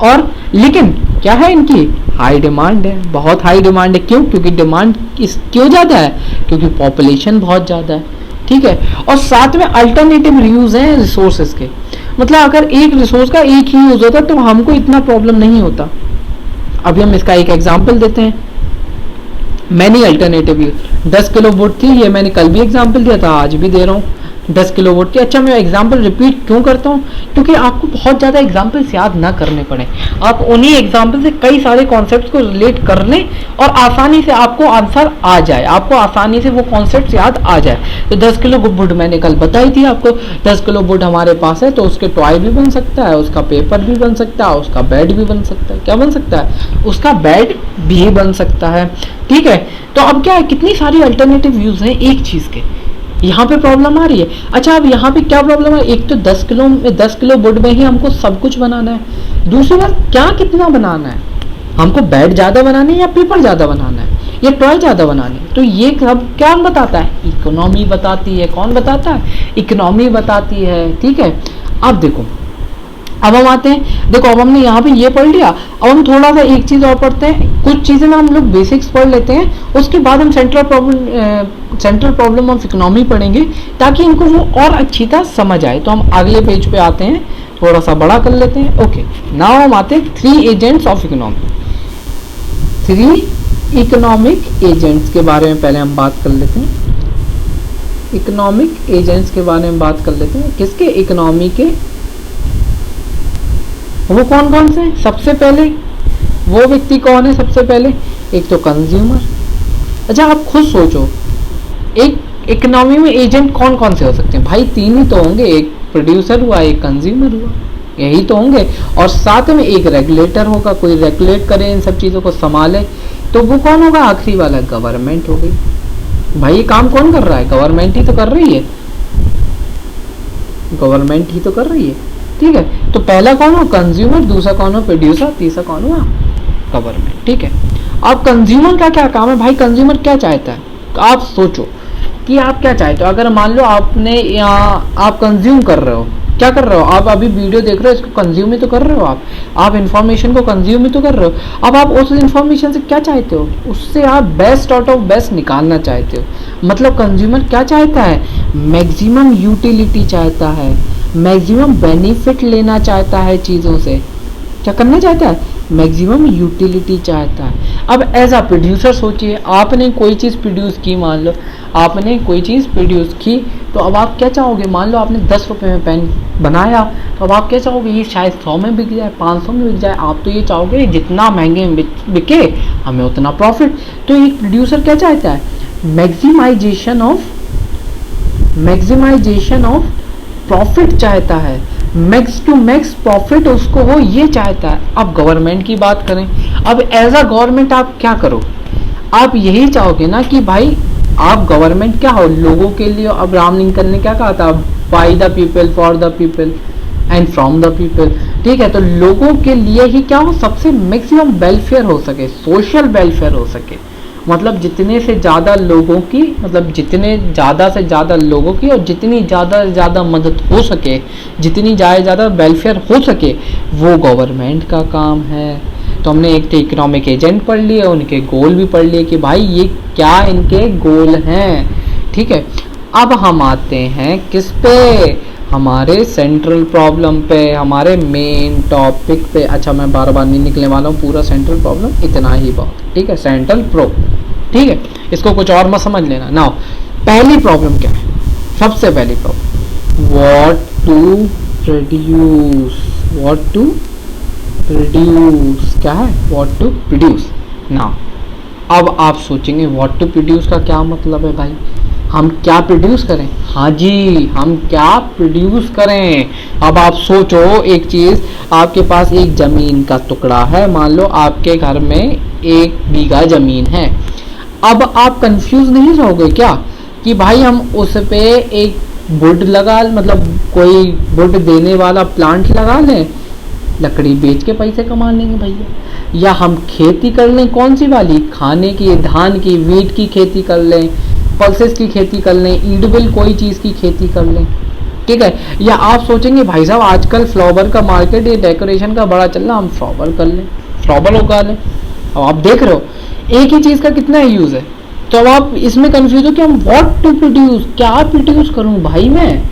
और लेकिन क्या है, इनकी हाई डिमांड है, बहुत हाई डिमांड है। क्यों, क्योंकि डिमांड क्यों ज़्यादा है, क्योंकि पॉपुलेशन बहुत ज़्यादा है, ठीक है। और साथ में अल्टरनेटिव यूज हैं रिसोर्सेज के, मतलब अगर एक रिसोर्स का एक ही यूज होता तो हमको इतना प्रॉब्लम नहीं होता। अभी हम इसका एक एग्जाम्पल देते हैं। Many alternative use 10 kilo vote थी, ये मैंने कल भी एग्जाम्पल दिया था, आज भी दे रहा हूँ 10 किलो वोट की। अच्छा, मैं एग्जाम्पल रिपीट क्यों करता हूँ, क्योंकि आपको बहुत ज़्यादा एग्जाम्पल्स याद ना करने पड़े, आप उन्हीं एग्जाम्पल से कई सारे कॉन्सेप्ट्स को रिलेट कर लें और आसानी से आपको आंसर आ जाए, आपको आसानी से वो कॉन्सेप्ट्स याद आ जाए। तो 10 किलो वुड मैंने कल बताई थी आपको, 10 किलो वुड हमारे पास है तो उसके टॉय भी बन सकता है, उसका पेपर भी बन सकता है, उसका बेड भी बन सकता है। क्या बन सकता है, उसका बेड भी बन सकता है, ठीक है। तो अब क्या है, कितनी सारी अल्टरनेटिव यूज हैं एक चीज़ के, यहाँ पे प्रॉब्लम आ रही है। अच्छा, अब यहाँ पे क्या प्रॉब्लम है, एक तो 10 किलो वुड में ही हमको सब कुछ बनाना है। दूसरी बात, क्या कितना बनाना है, हमको बेड ज़्यादा बनाना है या पेपर ज़्यादा बनाना है या टॉय ज़्यादा बनाना है। तो ये सब क्या बताता है, इकोनॉमी बताती है। कौन बताता है, इकोनॉमी बताती है, ठीक है। अब देखो, अब हम आते हैं, देखो अब हमने यहाँ पे ये पढ़ लिया, अब हम थोड़ा सा एक चीज़ और पढ़ते हैं। कुछ चीज़ें ना हम लोग बेसिक्स पढ़ लेते हैं, उसके बाद हम सेंट्रल प्रॉब्लम ऑफ इकोनॉमी पढ़ेंगे ताकि इनको वो और अच्छी तरह समझ आए। तो हम अगले पेज पे आते हैं, थोड़ा सा बड़ा कर लेते हैं। ओके, नाउ हम आते हैं 3 agents of economy. 3 economic agents के बारे में पहले हम बात कर लेते हैं। इकोनॉमिक एजेंट्स के बारे में बात कर लेते हैं, किसके, इकोनॉमी के। वो कौन कौन से? सबसे पहले वो व्यक्ति कौन है? सबसे पहले एक तो कंज्यूमर। अच्छा आप खुद सोचो, एक इकोनॉमी में एजेंट कौन कौन से हो सकते हैं भाई? तीन ही तो होंगे, एक प्रोड्यूसर हुआ, एक कंज्यूमर हुआ, यही तो होंगे। और साथ में एक रेगुलेटर होगा, कोई रेगुलेट करे, इन सब चीज़ों को संभाले, तो वो कौन होगा? आखिरी वाला गवर्नमेंट हो गई। भाई ये काम कौन कर रहा है? गवर्नमेंट ही तो कर रही है, गवर्नमेंट ही तो कर रही है, ठीक है। तो पहला कौन हो? कंज्यूमर, दूसरा कौन हो? प्रोड्यूसर, तीसरा कौन हुआ? गवर्नमेंट, ठीक है। अब कंज्यूमर का क्या काम है भाई? कंज्यूमर क्या चाहता है? आप सोचो कि आप क्या चाहते हो। अगर मान लो आपने यहाँ आप कंज्यूम कर रहे हो, क्या कर रहे हो? आप अभी वीडियो देख रहे हो, इसको कंज्यूम ही तो कर रहे हो आप इन्फॉर्मेशन को कंज्यूम ही तो कर रहे हो। अब आप उस इन्फॉर्मेशन से क्या चाहते हो? उससे आप बेस्ट आउट ऑफ बेस्ट निकालना चाहते हो। मतलब कंज्यूमर क्या चाहता है? मैक्सिमम यूटिलिटी चाहता है, मैक्सिमम बेनिफिट लेना चाहता है चीज़ों से। क्या करना चाहता है? मैक्सिमम यूटिलिटी चाहता है। अब एज अ प्रोड्यूसर सोचिए, आपने कोई चीज़ प्रोड्यूस की, मान लो आपने कोई चीज़ प्रोड्यूस की, तो अब आप क्या चाहोगे? मान लो आपने 10 रुपये में पेन बनाया, तो अब आप क्या चाहोगे? ये शायद 100 में बिक जाए, 500 में बिक जाए। आप तो ये चाहोगे जितना महंगे में बिके हमें उतना प्रॉफिट। तो एक प्रोड्यूसर क्या चाहता है? मैक्सिमाइजेशन ऑफ प्रॉफिट चाहता है, मैक्स टू मैक्स प्रॉफिट उसको हो, ये चाहता है। अब गवर्नमेंट की बात करें, अब एज अ गवर्नमेंट आप क्या करो? आप यही चाहोगे ना कि भाई आप गवर्नमेंट क्या हो? लोगों के लिए। अब राम लिंकन ने क्या कहा था? By the people, for the people and from the people, ठीक है। तो लोगों के लिए ही क्या हो? सबसे मैक्सिमम वेलफेयर हो सके, सोशल वेलफेयर हो सके। मतलब जितने से ज़्यादा लोगों की, मतलब जितने ज़्यादा से ज़्यादा लोगों की, और जितनी ज़्यादा से ज़्यादा मदद हो सके, जितनी ज़्यादा वेलफेयर हो सके, वो गवर्नमेंट का काम है। तो हमने एक तो इकोनॉमिक एजेंट पढ़ लिए, उनके गोल भी पढ़ लिए कि भाई ये क्या इनके गोल हैं, ठीक है। अब हम आते हैं किस पे? हमारे सेंट्रल प्रॉब्लम पे, हमारे मेन टॉपिक पे। अच्छा मैं बार बार नहीं निकलने वाला हूँ, पूरा सेंट्रल प्रॉब्लम इतना ही बहुत, ठीक है। सेंट्रल प्रो, ठीक है, इसको कुछ और मत समझ लेना। नाउ पहली प्रॉब्लम क्या है? सबसे पहली प्रॉब्लम, व्हाट टू प्रोड्यूस क्या है? What to produce. नाउ अब आप सोचेंगे व्हाट टू प्रोड्यूस का क्या मतलब है भाई? हम क्या प्रोड्यूस करें? हाँ जी, हम क्या प्रोड्यूस करें। अब आप सोचो एक चीज़, आपके पास एक ज़मीन का टुकड़ा है, मान लो आपके घर में 1 बीघा ज़मीन है। अब आप कंफ्यूज नहीं रहोगे क्या कि भाई हम उस पे एक वुड लगा, मतलब कोई वुड देने वाला प्लांट लगा लें, लकड़ी बेच के पैसे कमा लेंगे भैया, या हम खेती कर लें, कौन सी वाली? खाने की, धान की, वीट की खेती कर लें, पल्सेस की खेती कर लें, ईडबिल कोई चीज़ की खेती कर लें, ठीक है। या आप सोचेंगे भाई साहब आजकल फ्लावर का मार्केट, ये डेकोरेशन का बड़ा चल रहा, हम फ्लावर कर लें, फ्लावर उगा लें। अब आप देख रहे हो एक ही चीज़ का कितना यूज़ है। तो अब आप इसमें कंफ्यूज हो कि हम व्हाट टू प्रोड्यूस, क्या प्रोड्यूस करूं भाई मैं।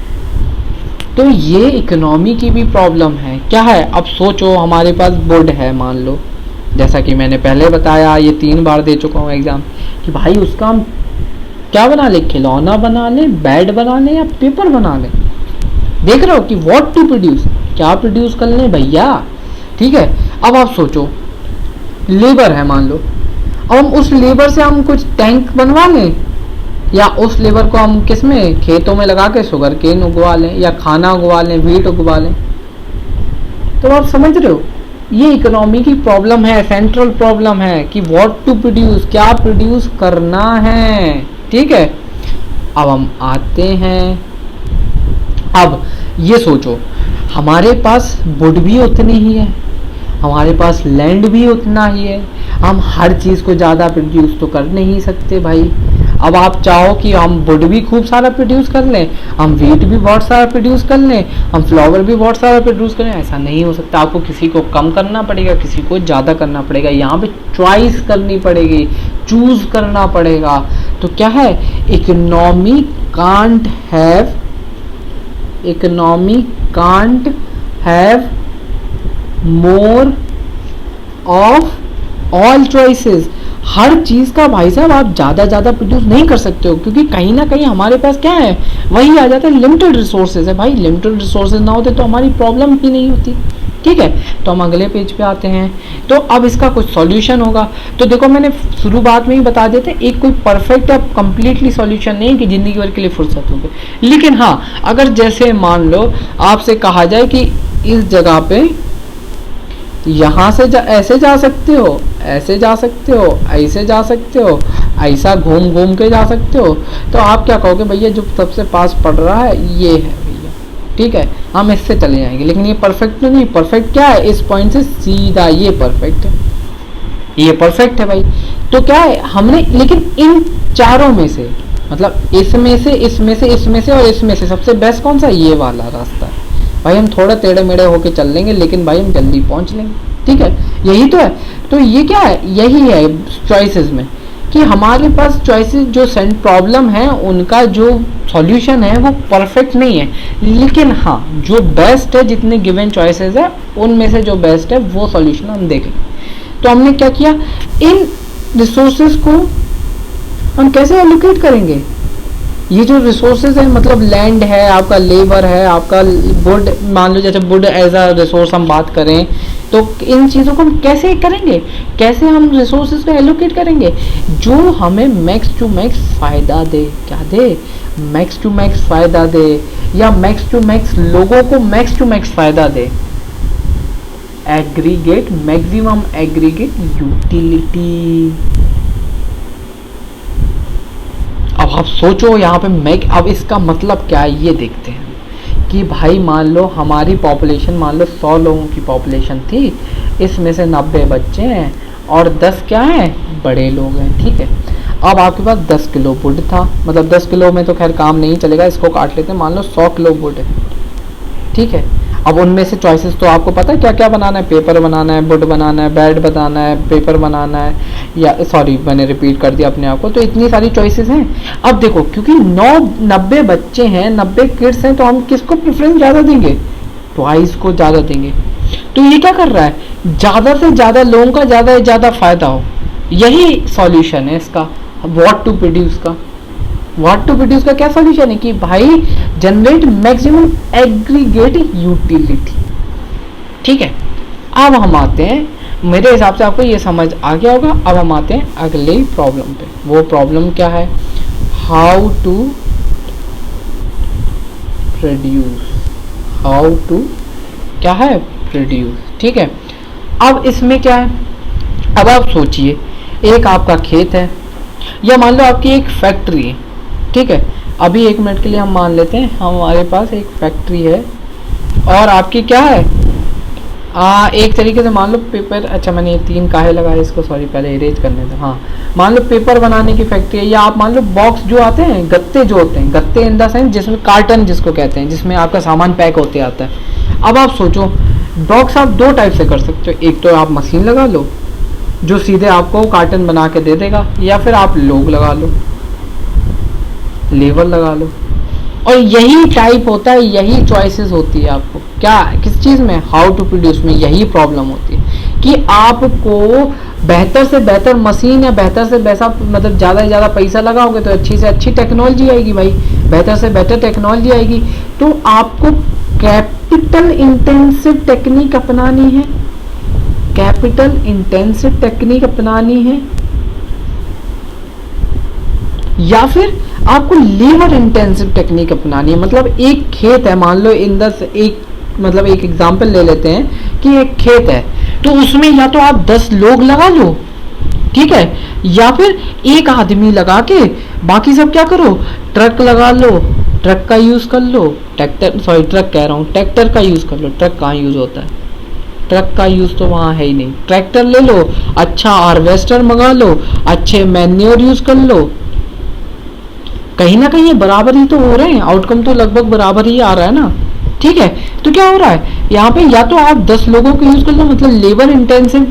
तो ये इकोनॉमी की भी प्रॉब्लम है। क्या है? अब सोचो हमारे पास वुड है, मान लो, जैसा कि मैंने पहले बताया, ये 3 बार दे चुका हूँ एग्जाम, कि भाई उसका हम क्या बना ले? खिलौना बना ले, बेड बना ले, या पेपर बना ले। देख रहे हो कि व्हाट टू प्रोड्यूस, क्या प्रोड्यूस कर ले भैया, ठीक है। अब आप सोचो लेबर है, मान लो, अब हम उस लेबर से हम कुछ टैंक बनवा लें, या उस लेबर को हम किस में, खेतों में लगा के शुगर केन उगवा लें, या खाना उगवा लें, वीट उगवा लें। तो आप समझ रहे हो ये इकोनॉमी की प्रॉब्लम है, सेंट्रल प्रॉब्लम है कि व्हाट टू प्रोड्यूस, क्या प्रोड्यूस करना है, ठीक है। अब हम आते हैं, अब ये सोचो हमारे पास वुड भी उतनी ही है, हमारे पास लैंड भी उतना ही है, हम हर चीज़ को ज़्यादा प्रोड्यूस तो कर नहीं सकते भाई। अब आप चाहो कि हम वुड भी खूब सारा प्रोड्यूस कर लें, हम वीट भी बहुत सारा प्रोड्यूस कर लें, हम फ्लावर भी बहुत सारा प्रोड्यूस करें, ऐसा नहीं हो सकता। आपको किसी को कम करना पड़ेगा, किसी को ज़्यादा करना पड़ेगा, यहाँ पे चॉइस करनी पड़ेगी, चूज करना पड़ेगा। तो क्या है? Economy can't have more of all choices. हर चीज़ का भाई साहब आप ज़्यादा प्रोड्यूस नहीं कर सकते हो, क्योंकि कहीं ना कहीं हमारे पास क्या है, वही आ जाता है, लिमिटेड रिसोर्सेज है भाई। लिमिटेड रिसोर्सेज ना होते तो हमारी प्रॉब्लम ही नहीं होती, ठीक है, तो हम अगले पेज पे आते हैं। तो अब इसका कुछ सॉल्यूशन होगा। तो देखो मैंने शुरुआत में ही बता देते, एक कोई परफेक्ट या कंप्लीटली सॉल्यूशन नहीं कि जिंदगी भर के लिए फुर्सत हो गई। लेकिन हाँ, अगर जैसे मान लो आपसे कहा जाए कि इस जगह पे यहाँ से ऐसे जा सकते हो, ऐसे जा सकते हो, ऐसे जा सकते हो, ऐसा घूम घूम के जा सकते हो, तो आप क्या कहोगे, भैया जो सबसे पास पड़ रहा है ये है भैया, ठीक है, हम इससे चले जाएंगे। लेकिन ये परफेक्ट तो नहीं, परफेक्ट क्या है, इस पॉइंट से सीधा ये परफेक्ट है, ये परफेक्ट है भाई। तो क्या है, हमने लेकिन इन चारों में से, मतलब इसमें से, इसमें से, इसमें से और इसमें से सबसे बेस्ट कौन सा, ये वाला रास्ता है भाई। हम थोड़ा टेढ़े मेढ़े होके चल लेंगे, लेकिन भाई हम जल्दी पहुंच लेंगे, ठीक है, यही तो है। तो ये क्या है, यही है चॉइसेस में कि हमारे पास चॉइसेस जो प्रॉब्लम है उनका जो सॉल्यूशन है वो परफेक्ट नहीं है, लेकिन हाँ जो बेस्ट है, जितने गिवन चॉइसेस है उनमें से जो बेस्ट है वो सॉल्यूशन हम देखें। तो हमने क्या किया, इन रिसोर्सेज को हम कैसे एलोकेट करेंगे। ये जो रिसोर्सेज है, मतलब लैंड है, आपका लेबर है, आपका वुड, मान लो जैसे वुड एज अ रिसोर्स हम बात करें, तो इन चीज़ों को हम कैसे करेंगे, कैसे हम रिसोर्सेज को एलोकेट करेंगे जो हमें मैक्स टू मैक्स फ़ायदा दे। क्या दे, मैक्स टू मैक्स फ़ायदा दे, या मैक्स टू मैक्स लोगों को मैक्स टू मैक्स फ़ायदा दे। Aggregate, maximum aggregate utility. अब आप सोचो यहाँ पे अब इसका मतलब क्या है, ये देखते हैं कि भाई मान लो हमारी पॉपुलेशन, मान लो 100 लोगों की पॉपुलेशन थी, इसमें से 90 बच्चे हैं और 10 क्या हैं, बड़े लोग हैं, ठीक है। अब आपके पास 10 किलो वुड था, मतलब 10 किलो में तो खैर काम नहीं चलेगा, इसको काट लेते हैं, मान लो 100 किलो वुड है, ठीक है। अब उनमें से चॉइसेस तो आपको पता है क्या क्या बनाना है, पेपर बनाना है, वुड बनाना है, बेड बनाना है, पेपर बनाना है, या सॉरी मैंने रिपीट कर दिया अपने आप को, तो इतनी सारी चॉइसेस हैं। अब देखो क्योंकि 90 बच्चे हैं, 90 किड्स हैं, तो हम किसको प्रेफरेंस ज़्यादा देंगे, ट्वाइस को ज़्यादा देंगे। तो ये क्या कर रहा है, ज़्यादा से ज़्यादा लोगों का ज़्यादा से ज़्यादा फायदा हो, यही सॉल्यूशन है इसका, व्हाट टू प्रोड्यूस का। व्हाट टू प्रोड्यूस का क्या सॉल्यूशन है कि भाई जनरेट मैक्सिमम एग्रीगेट यूटिलिटी, ठीक है। अब हम आते हैं, मेरे हिसाब से आपको ये समझ आ गया होगा। अब हम आते हैं अगले प्रॉब्लम पे। वो प्रॉब्लम क्या है, how to produce, how to क्या है, प्रोड्यूस, ठीक है। अब इसमें क्या है, अब आप सोचिए, एक आपका खेत है, या मान लो आपकी एक फैक्ट्री है, ठीक है। अभी 1 मिनट के लिए हम मान लेते हैं हमारे पास एक फैक्ट्री है और आपकी क्या है, एक तरीके से मान लो पेपर, अच्छा मैंने ये 3 काहे लगाए इसको, सॉरी पहले इरेज करने दो। हाँ, मान लो पेपर बनाने की फैक्ट्री है, या आप मान लो बॉक्स जो आते हैं, गत्ते जो होते हैं, गत्ते इन द सेंस जिसमें कार्टन जिसको कहते हैं, जिसमें आपका सामान पैक होते आता है। अब आप सोचो, बॉक्स आप 2 टाइप से कर सकते हो, एक तो आप मशीन लगा लो जो सीधे आपको कार्टन बना के दे देगा, या फिर आप लोग लगा लो, लेबर लगा लो। और यही टाइप होता है, यही चॉइसेस होती है आपको, क्या किस चीज़ में, हाउ टू प्रोड्यूस में यही प्रॉब्लम होती है कि आपको बेहतर से बेहतर मशीन या बेहतर से बेहतर, मतलब ज़्यादा से ज़्यादा पैसा लगाओगे तो अच्छी से अच्छी टेक्नोलॉजी आएगी भाई, बेहतर से बेहतर टेक्नोलॉजी आएगी। तो आपको कैपिटल इंटेंसिव टेक्निक अपनानी है, कैपिटल इंटेंसिव टेक्निक अपनानी है, या फिर आपको लेबर इंटेंसिव टेक्निक अपनानी है। मतलब एक खेत है, मान लो इन द एक, मतलब एक एग्जांपल ले लेते हैं कि एक खेत है, तो उसमें या तो आप 10 लोग लगा लो, ठीक है, या फिर एक आदमी लगा के बाकी सब क्या करो, ट्रक लगा लो, ट्रक का यूज कर लो, ट्रैक्टर, सॉरी ट्रक कह रहा हूँ, ट्रैक्टर का यूज कर लो। ट्रक कहाँ यूज होता है, ट्रक का यूज तो वहाँ है ही नहीं। ट्रैक्टर ले लो, अच्छा हार्वेस्टर मंगा लो, अच्छे मैन्योर यूज कर लो, कहीं ना कहीं ये बराबर ही तो हो रहे हैं, आउटकम तो लगभग बराबर ही आ रहा है ना, ठीक है। तो क्या हो रहा है यहाँ पे, या तो आप 10 लोगों को यूज कर लो, मतलब लेबर इंटेंसिव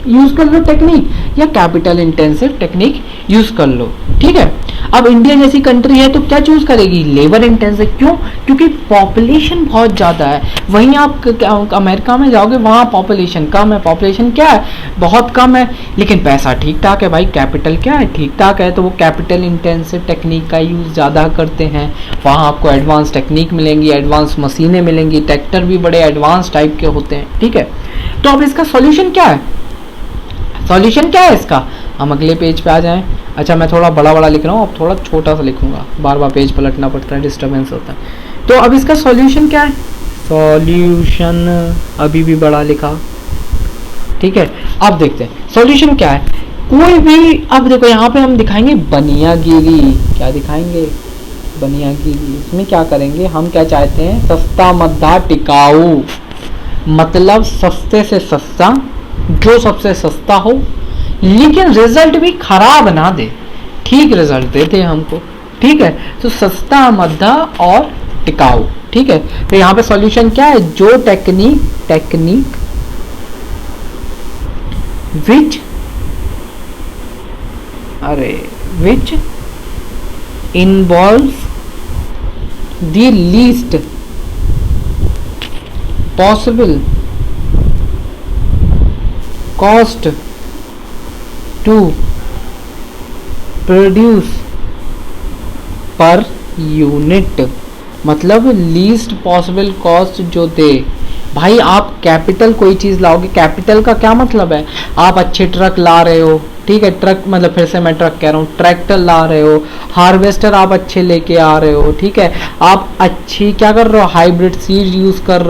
यूज कर लो टेक्निक, या कैपिटल इंटेंसिव टेक्निक यूज कर लो, ठीक है। अब इंडिया जैसी कंट्री है तो क्या चूज करेगी, लेबर इंटेंसिव। क्यों? क्योंकि पॉपुलेशन बहुत ज्यादा है। वहीं आप अमेरिका में जाओगे, वहां पॉपुलेशन कम है, पॉपुलेशन क्या है, बहुत कम है, लेकिन पैसा ठीक ठाक है भाई, कैपिटल क्या है, ठीक ठाक है, तो वो कैपिटल इंटेंसिव टेक्निक का यूज ज्यादा करते हैं। वहां आपको एडवांस टेक्निक मिलेंगी, एडवांस मशीनें मिलेंगी, ट्रैक्टर भी बड़े एडवांस टाइप के होते हैं, ठीक है। तो अब इसका सॉल्यूशन क्या है, सॉल्यूशन क्या है इसका, हम अगले पेज पे आ जाएं। अच्छा, मैं थोड़ा बड़ा बड़ा लिख रहा हूँ, अब थोड़ा छोटा सा लिखूंगा, बार बार पेज पलटना पड़ता है, डिस्टर्बेंस होता है। तो अब इसका सॉल्यूशन क्या है, सॉल्यूशन अभी भी बड़ा लिखा, ठीक है। अब देखते हैं सॉल्यूशन क्या है। कोई भी, अब देखो यहाँ पे हम दिखाएंगे बनियागिरी, क्या दिखाएंगे, बनियागिरी। इसमें क्या करेंगे, हम क्या चाहते हैं, सस्ता मद्दा टिकाऊ, मतलब सस्ते से सस्ता, जो सबसे सस्ता हो लेकिन रिजल्ट भी खराब ना दे, ठीक रिजल्ट देते हमको, ठीक है। तो सस्ता मद्दा और टिकाऊ, ठीक है। तो यहाँ पे सॉल्यूशन क्या है, जो technique which involves the least possible cost to produce per unit, मतलब लीस्ट पॉसिबल कॉस्ट जो दे। भाई आप कैपिटल कोई चीज़ लाओगे, कैपिटल का क्या मतलब है, आप अच्छे ट्रक ला रहे हो, ठीक है, ट्रक मतलब फिर से मैं ट्रक कह रहा हूँ, ट्रैक्टर ला रहे हो, हार्वेस्टर आप अच्छे लेके आ रहे हो, ठीक है, आप अच्छी क्या कर रहे हो, हाइब्रिड सीड यूज़ कर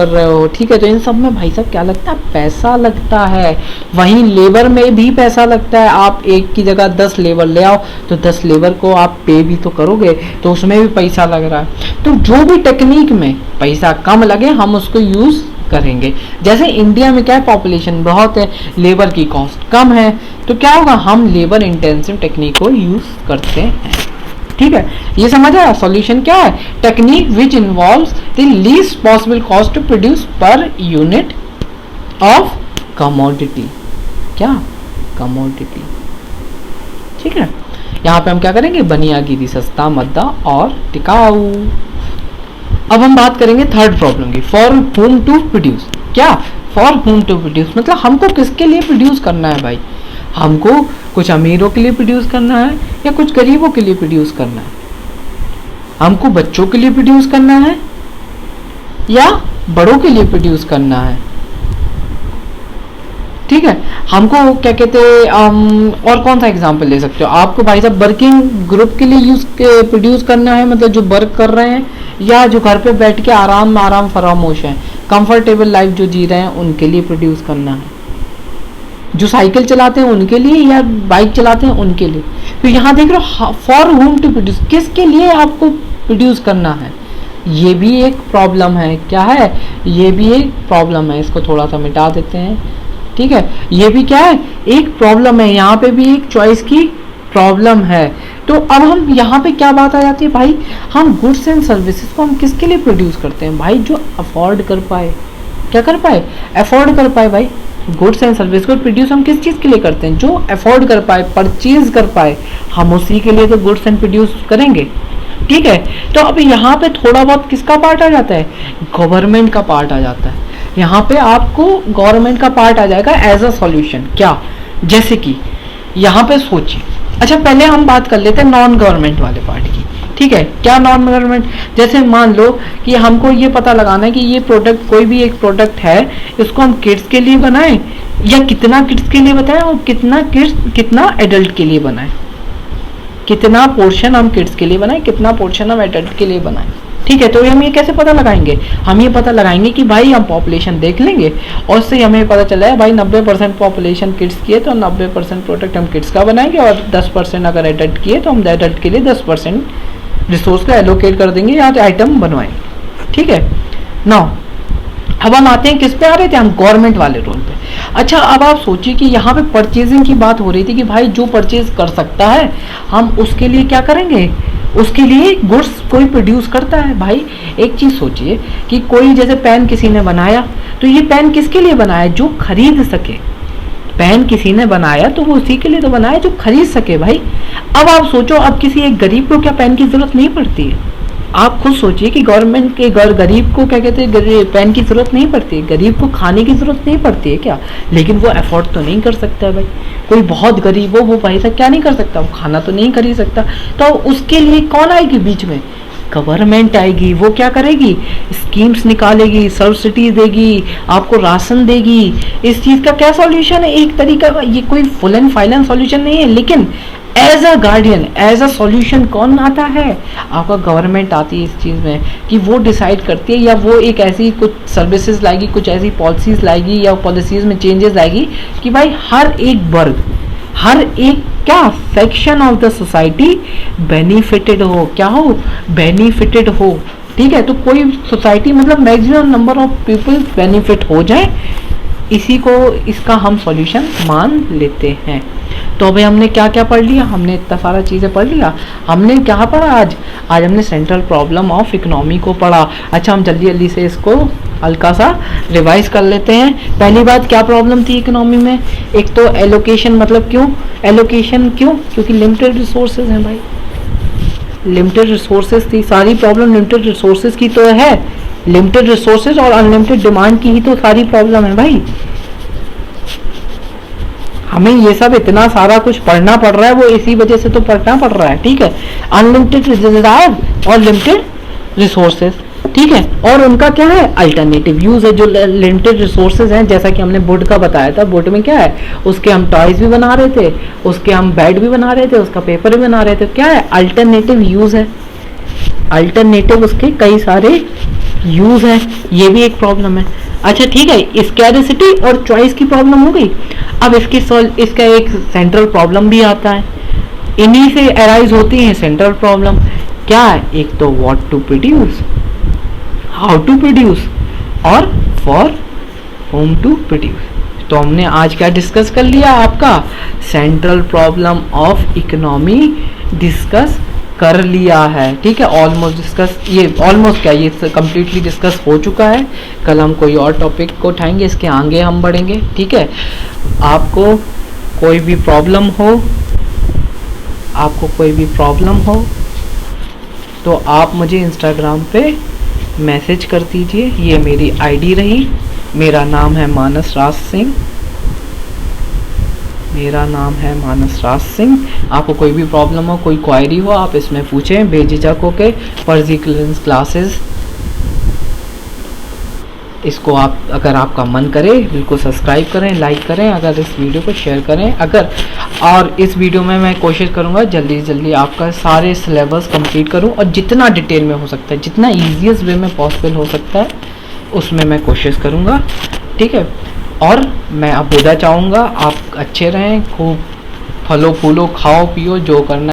रहे हो, ठीक है। तो इन सब में भाई साहब क्या लगता है, पैसा लगता है। वहीं लेबर में भी पैसा लगता है, आप एक की जगह 10 लेबर ले आओ तो 10 लेबर को आप पे भी तो करोगे, तो उसमें भी पैसा लग रहा है। तो जो भी टेक्निक में पैसा कम लगे हम उसको यूज़ करेंगे। जैसे इंडिया में क्या है, पॉपुलेशन बहुत है, लेबर की कॉस्ट कम है, तो क्या होगा, हम लेबर इंटेंसिव टेक्निक को यूज करते हैं, ठीक है। ये समझ आया, सॉल्यूशन क्या है, technique which involves the least possible cost to produce per unit of commodity, क्या, कमोडिटी, ठीक है। यहाँ पे हम क्या करेंगे, बनियागिरी, सस्ता मद्दा और टिकाऊ। अब हम बात करेंगे थर्ड प्रॉब्लम की, फॉर होम टू प्रोड्यूस। क्या, फॉर होम टू प्रोड्यूस मतलब हमको किसके लिए प्रोड्यूस करना है भाई, हमको कुछ अमीरों के लिए प्रोड्यूस करना है या कुछ गरीबों के लिए प्रोड्यूस करना है, हमको बच्चों के लिए प्रोड्यूस करना है या बड़ों के लिए प्रोड्यूस करना है, ठीक है। हमको क्या कहते हैं, और कौन सा एग्जांपल ले सकते हो, आपको भाई साहब वर्किंग ग्रुप के लिए प्रोड्यूस करना है, मतलब जो वर्क कर रहे हैं, या जो घर पे बैठ के आराम फरामोश हैं, कंफर्टेबल लाइफ जो जी रहे हैं, उनके लिए प्रोड्यूस करना है, जो साइकिल चलाते हैं उनके लिए या बाइक चलाते हैं उनके लिए। तो यहाँ देख रहे हो, फॉर होम टू प्रोड्यूस, किसके लिए आपको प्रोड्यूस करना है, ये भी एक प्रॉब्लम है। क्या है, ये भी एक प्रॉब्लम है, इसको थोड़ा सा मिटा देते हैं, ठीक है। ये भी क्या है, एक प्रॉब्लम है, यहाँ पे भी एक चॉइस की प्रॉब्लम है। तो अब हम यहाँ पे क्या बात आ जाती है भाई, हम गुड्स एंड सर्विसेज को हम किसके लिए प्रोड्यूस करते हैं भाई, जो अफोर्ड कर पाए, क्या कर पाए, अफोर्ड कर पाए भाई। गुड्स एंड सर्विस को प्रोड्यूस हम किस चीज़ के लिए करते हैं, जो अफोर्ड कर पाए, परचेज कर पाए, हम उसी के लिए तो गुड्स एंड प्रोड्यूस करेंगे, ठीक है। तो अब यहाँ पे थोड़ा बहुत किसका पार्ट आ जाता है, गवर्नमेंट का पार्ट आ जाता है। यहाँ पे आपको गवर्नमेंट का पार्ट आ जाएगा एज अ सॉल्यूशन। क्या, जैसे कि यहाँ पे सोचिए, अच्छा पहले हम बात कर लेते हैं नॉन गवर्नमेंट वाले पार्ट की, ठीक है। क्या नॉन गवर्नमेंट, जैसे मान लो कि हमको ये पता लगाना है कि ये प्रोडक्ट, कोई भी एक प्रोडक्ट है, इसको हम किड्स के लिए बनाएं या कितना किड्स के लिए बताएं और कितना एडल्ट के लिए बनाएं, कितना पोर्शन हम किड्स के लिए बनाएं, कितना पोर्शन हम एडल्ट के लिए बनाएं, ठीक है। तो हम ये कैसे पता लगाएंगे, हम ये पता लगाएंगे कि भाई हम पॉपुलेशन देख लेंगे और उससे हमें पता चला है भाई 90% पॉपुलेशन किड्स की है तो 90% प्रोडक्ट हम किड्स का बनाएंगे, और 10% अगर एडल्ट की है तो हम एडल्ट के लिए 10% रिसोर्स का एलोकेट कर देंगे या तो आइटम बनवाएंगे, ठीक है। नाउ अब हम आते हैं किस पे आ रहे थे, हम गवर्नमेंट वाले रोल पे। अच्छा अब आप सोचिए कि यहाँ पे परचेजिंग की बात हो रही थी कि भाई जो परचेज कर सकता है हम उसके लिए क्या करेंगे, उसके लिए गुड्स कोई प्रोड्यूस करता है। भाई एक चीज़ सोचिए कि कोई जैसे पेन किसी ने बनाया, तो ये पेन किसके लिए बनाया, जो खरीद सके, पेन किसी ने बनाया तो वो उसी के लिए तो बनाया जो खरीद सके भाई। अब आप सोचो, अब किसी एक गरीब को क्या पेन की जरूरत नहीं पड़ती है? आप खुद सोचिए कि गवर्नमेंट के गरीब को क्या कहते हैं, पेन की जरूरत नहीं पड़ती है, गरीब को खाने की जरूरत नहीं पड़ती है क्या? लेकिन वो अफोर्ड तो नहीं कर सकता है भाई। कोई बहुत गरीब हो, वो भाई साहब क्या नहीं कर सकता, वो खाना तो नहीं खरीद सकता। तो उसके लिए कौन आएगी बीच में? गवर्नमेंट आएगी। वो क्या करेगी? स्कीम्स निकालेगी, सब्सिडी देगी, आपको राशन देगी। इस चीज का क्या सॉल्यूशन है? एक तरीका का, ये कोई फुल एंड फाइनल सॉल्यूशन नहीं है, लेकिन as a guardian, as a solution कौन आता है? आपका गवर्नमेंट आती है इस चीज़ में, कि वो डिसाइड करती है, या वो एक ऐसी कुछ सर्विसेज लाएगी, कुछ ऐसी पॉलिसीज लाएगी, या पॉलिसीज में चेंजेस लाएगी कि भाई हर एक वर्ग, हर एक क्या section of the society benefited हो। क्या हो? बेनिफिटेड हो। ठीक है, तो कोई सोसाइटी मतलब maximum number of people benefit हो जाए, इसी को, इसका हम सॉल्यूशन मान लेते हैं। तो अभी हमने क्या क्या पढ़ लिया? हमने इतना सारा चीज़ें पढ़ लिया। हमने क्या पढ़ा आज हमने सेंट्रल प्रॉब्लम ऑफ इकोनॉमी को पढ़ा। अच्छा, हम जल्दी जल्दी से इसको हल्का सा रिवाइज कर लेते हैं। पहली बात, क्या प्रॉब्लम थी इकोनॉमी में? एक तो एलोकेशन, मतलब क्यों एलोकेशन? क्यों? क्योंकि लिमिटेड रिसोर्सेज हैं भाई, लिमिटेड रिसोर्सेज थी। सारी प्रॉब्लम लिमिटेड रिसोर्सेज की तो है, लिमिटेड रिसोर्सेज और अनलिमिटेड डिमांड की ही तो सारी प्रॉब्लम है भाई। हमें ये सब इतना सारा कुछ पढ़ना पड़ रहा है, वो इसी वजह से तो पढ़ना पड़ रहा है। ठीक है, अनलिमिटेड डिजायर और लिमिटेड रिसोर्सेज। ठीक है, और उनका क्या है? अल्टरनेटिव यूज है। जो लिमिटेड रिसोर्सेज हैं, जैसा कि हमने वुड का बताया था, वुड में क्या है? उसके हम टॉयज भी बना रहे थे, उसके हम बेड भी बना रहे थे, उसका पेपर भी बना रहे थे। क्या है? अल्टरनेटिव यूज है। अल्टरनेटिव उसके कई सारे यूज है, ये भी एक प्रॉब्लम है। अच्छा ठीक है, स्कैरसिटी और चॉइस की प्रॉब्लम हो गई। अब इसका एक सेंट्रल प्रॉब्लम भी आता है, इन्हीं से अराइज होती है सेंट्रल प्रॉब्लम। क्या है? एक तो what to produce, how to produce, और फॉर होम टू प्रोड्यूस। तो हमने आज क्या डिस्कस कर लिया? आपका central problem of economy discuss कर लिया है। ठीक है, ऑलमोस्ट डिस्कस, ये ऑलमोस्ट क्या, ये कम्प्लीटली डिस्कस हो चुका है। कल हम कोई और टॉपिक को उठाएंगे, इसके आगे हम बढ़ेंगे। ठीक है, आपको कोई भी प्रॉब्लम हो, तो आप मुझे इंस्टाग्राम पे मैसेज कर दीजिए। ये मेरी आईडी रही। मेरा नाम है मानस राज सिंह। आपको कोई भी प्रॉब्लम हो, कोई क्वायरी हो, आप इसमें पूछें बेझिझक होके। फर्जी क्लियरेंस क्लासेस, इसको आप, अगर आपका मन करे, बिल्कुल सब्सक्राइब करें, लाइक करें, अगर इस वीडियो को शेयर करें। और इस वीडियो में मैं कोशिश करूंगा जल्दी जल्दी आपका सारे सिलेबस कंप्लीट करूं, और जितना डिटेल में हो सकता है, जितना ईजीएस्ट वे में पॉसिबल हो सकता है, उसमें मैं कोशिश करूंगा। ठीक है, और मैं अब विदा चाहूँगा। आप अच्छे रहें, खूब फलो फूलो, खाओ पियो, जो करना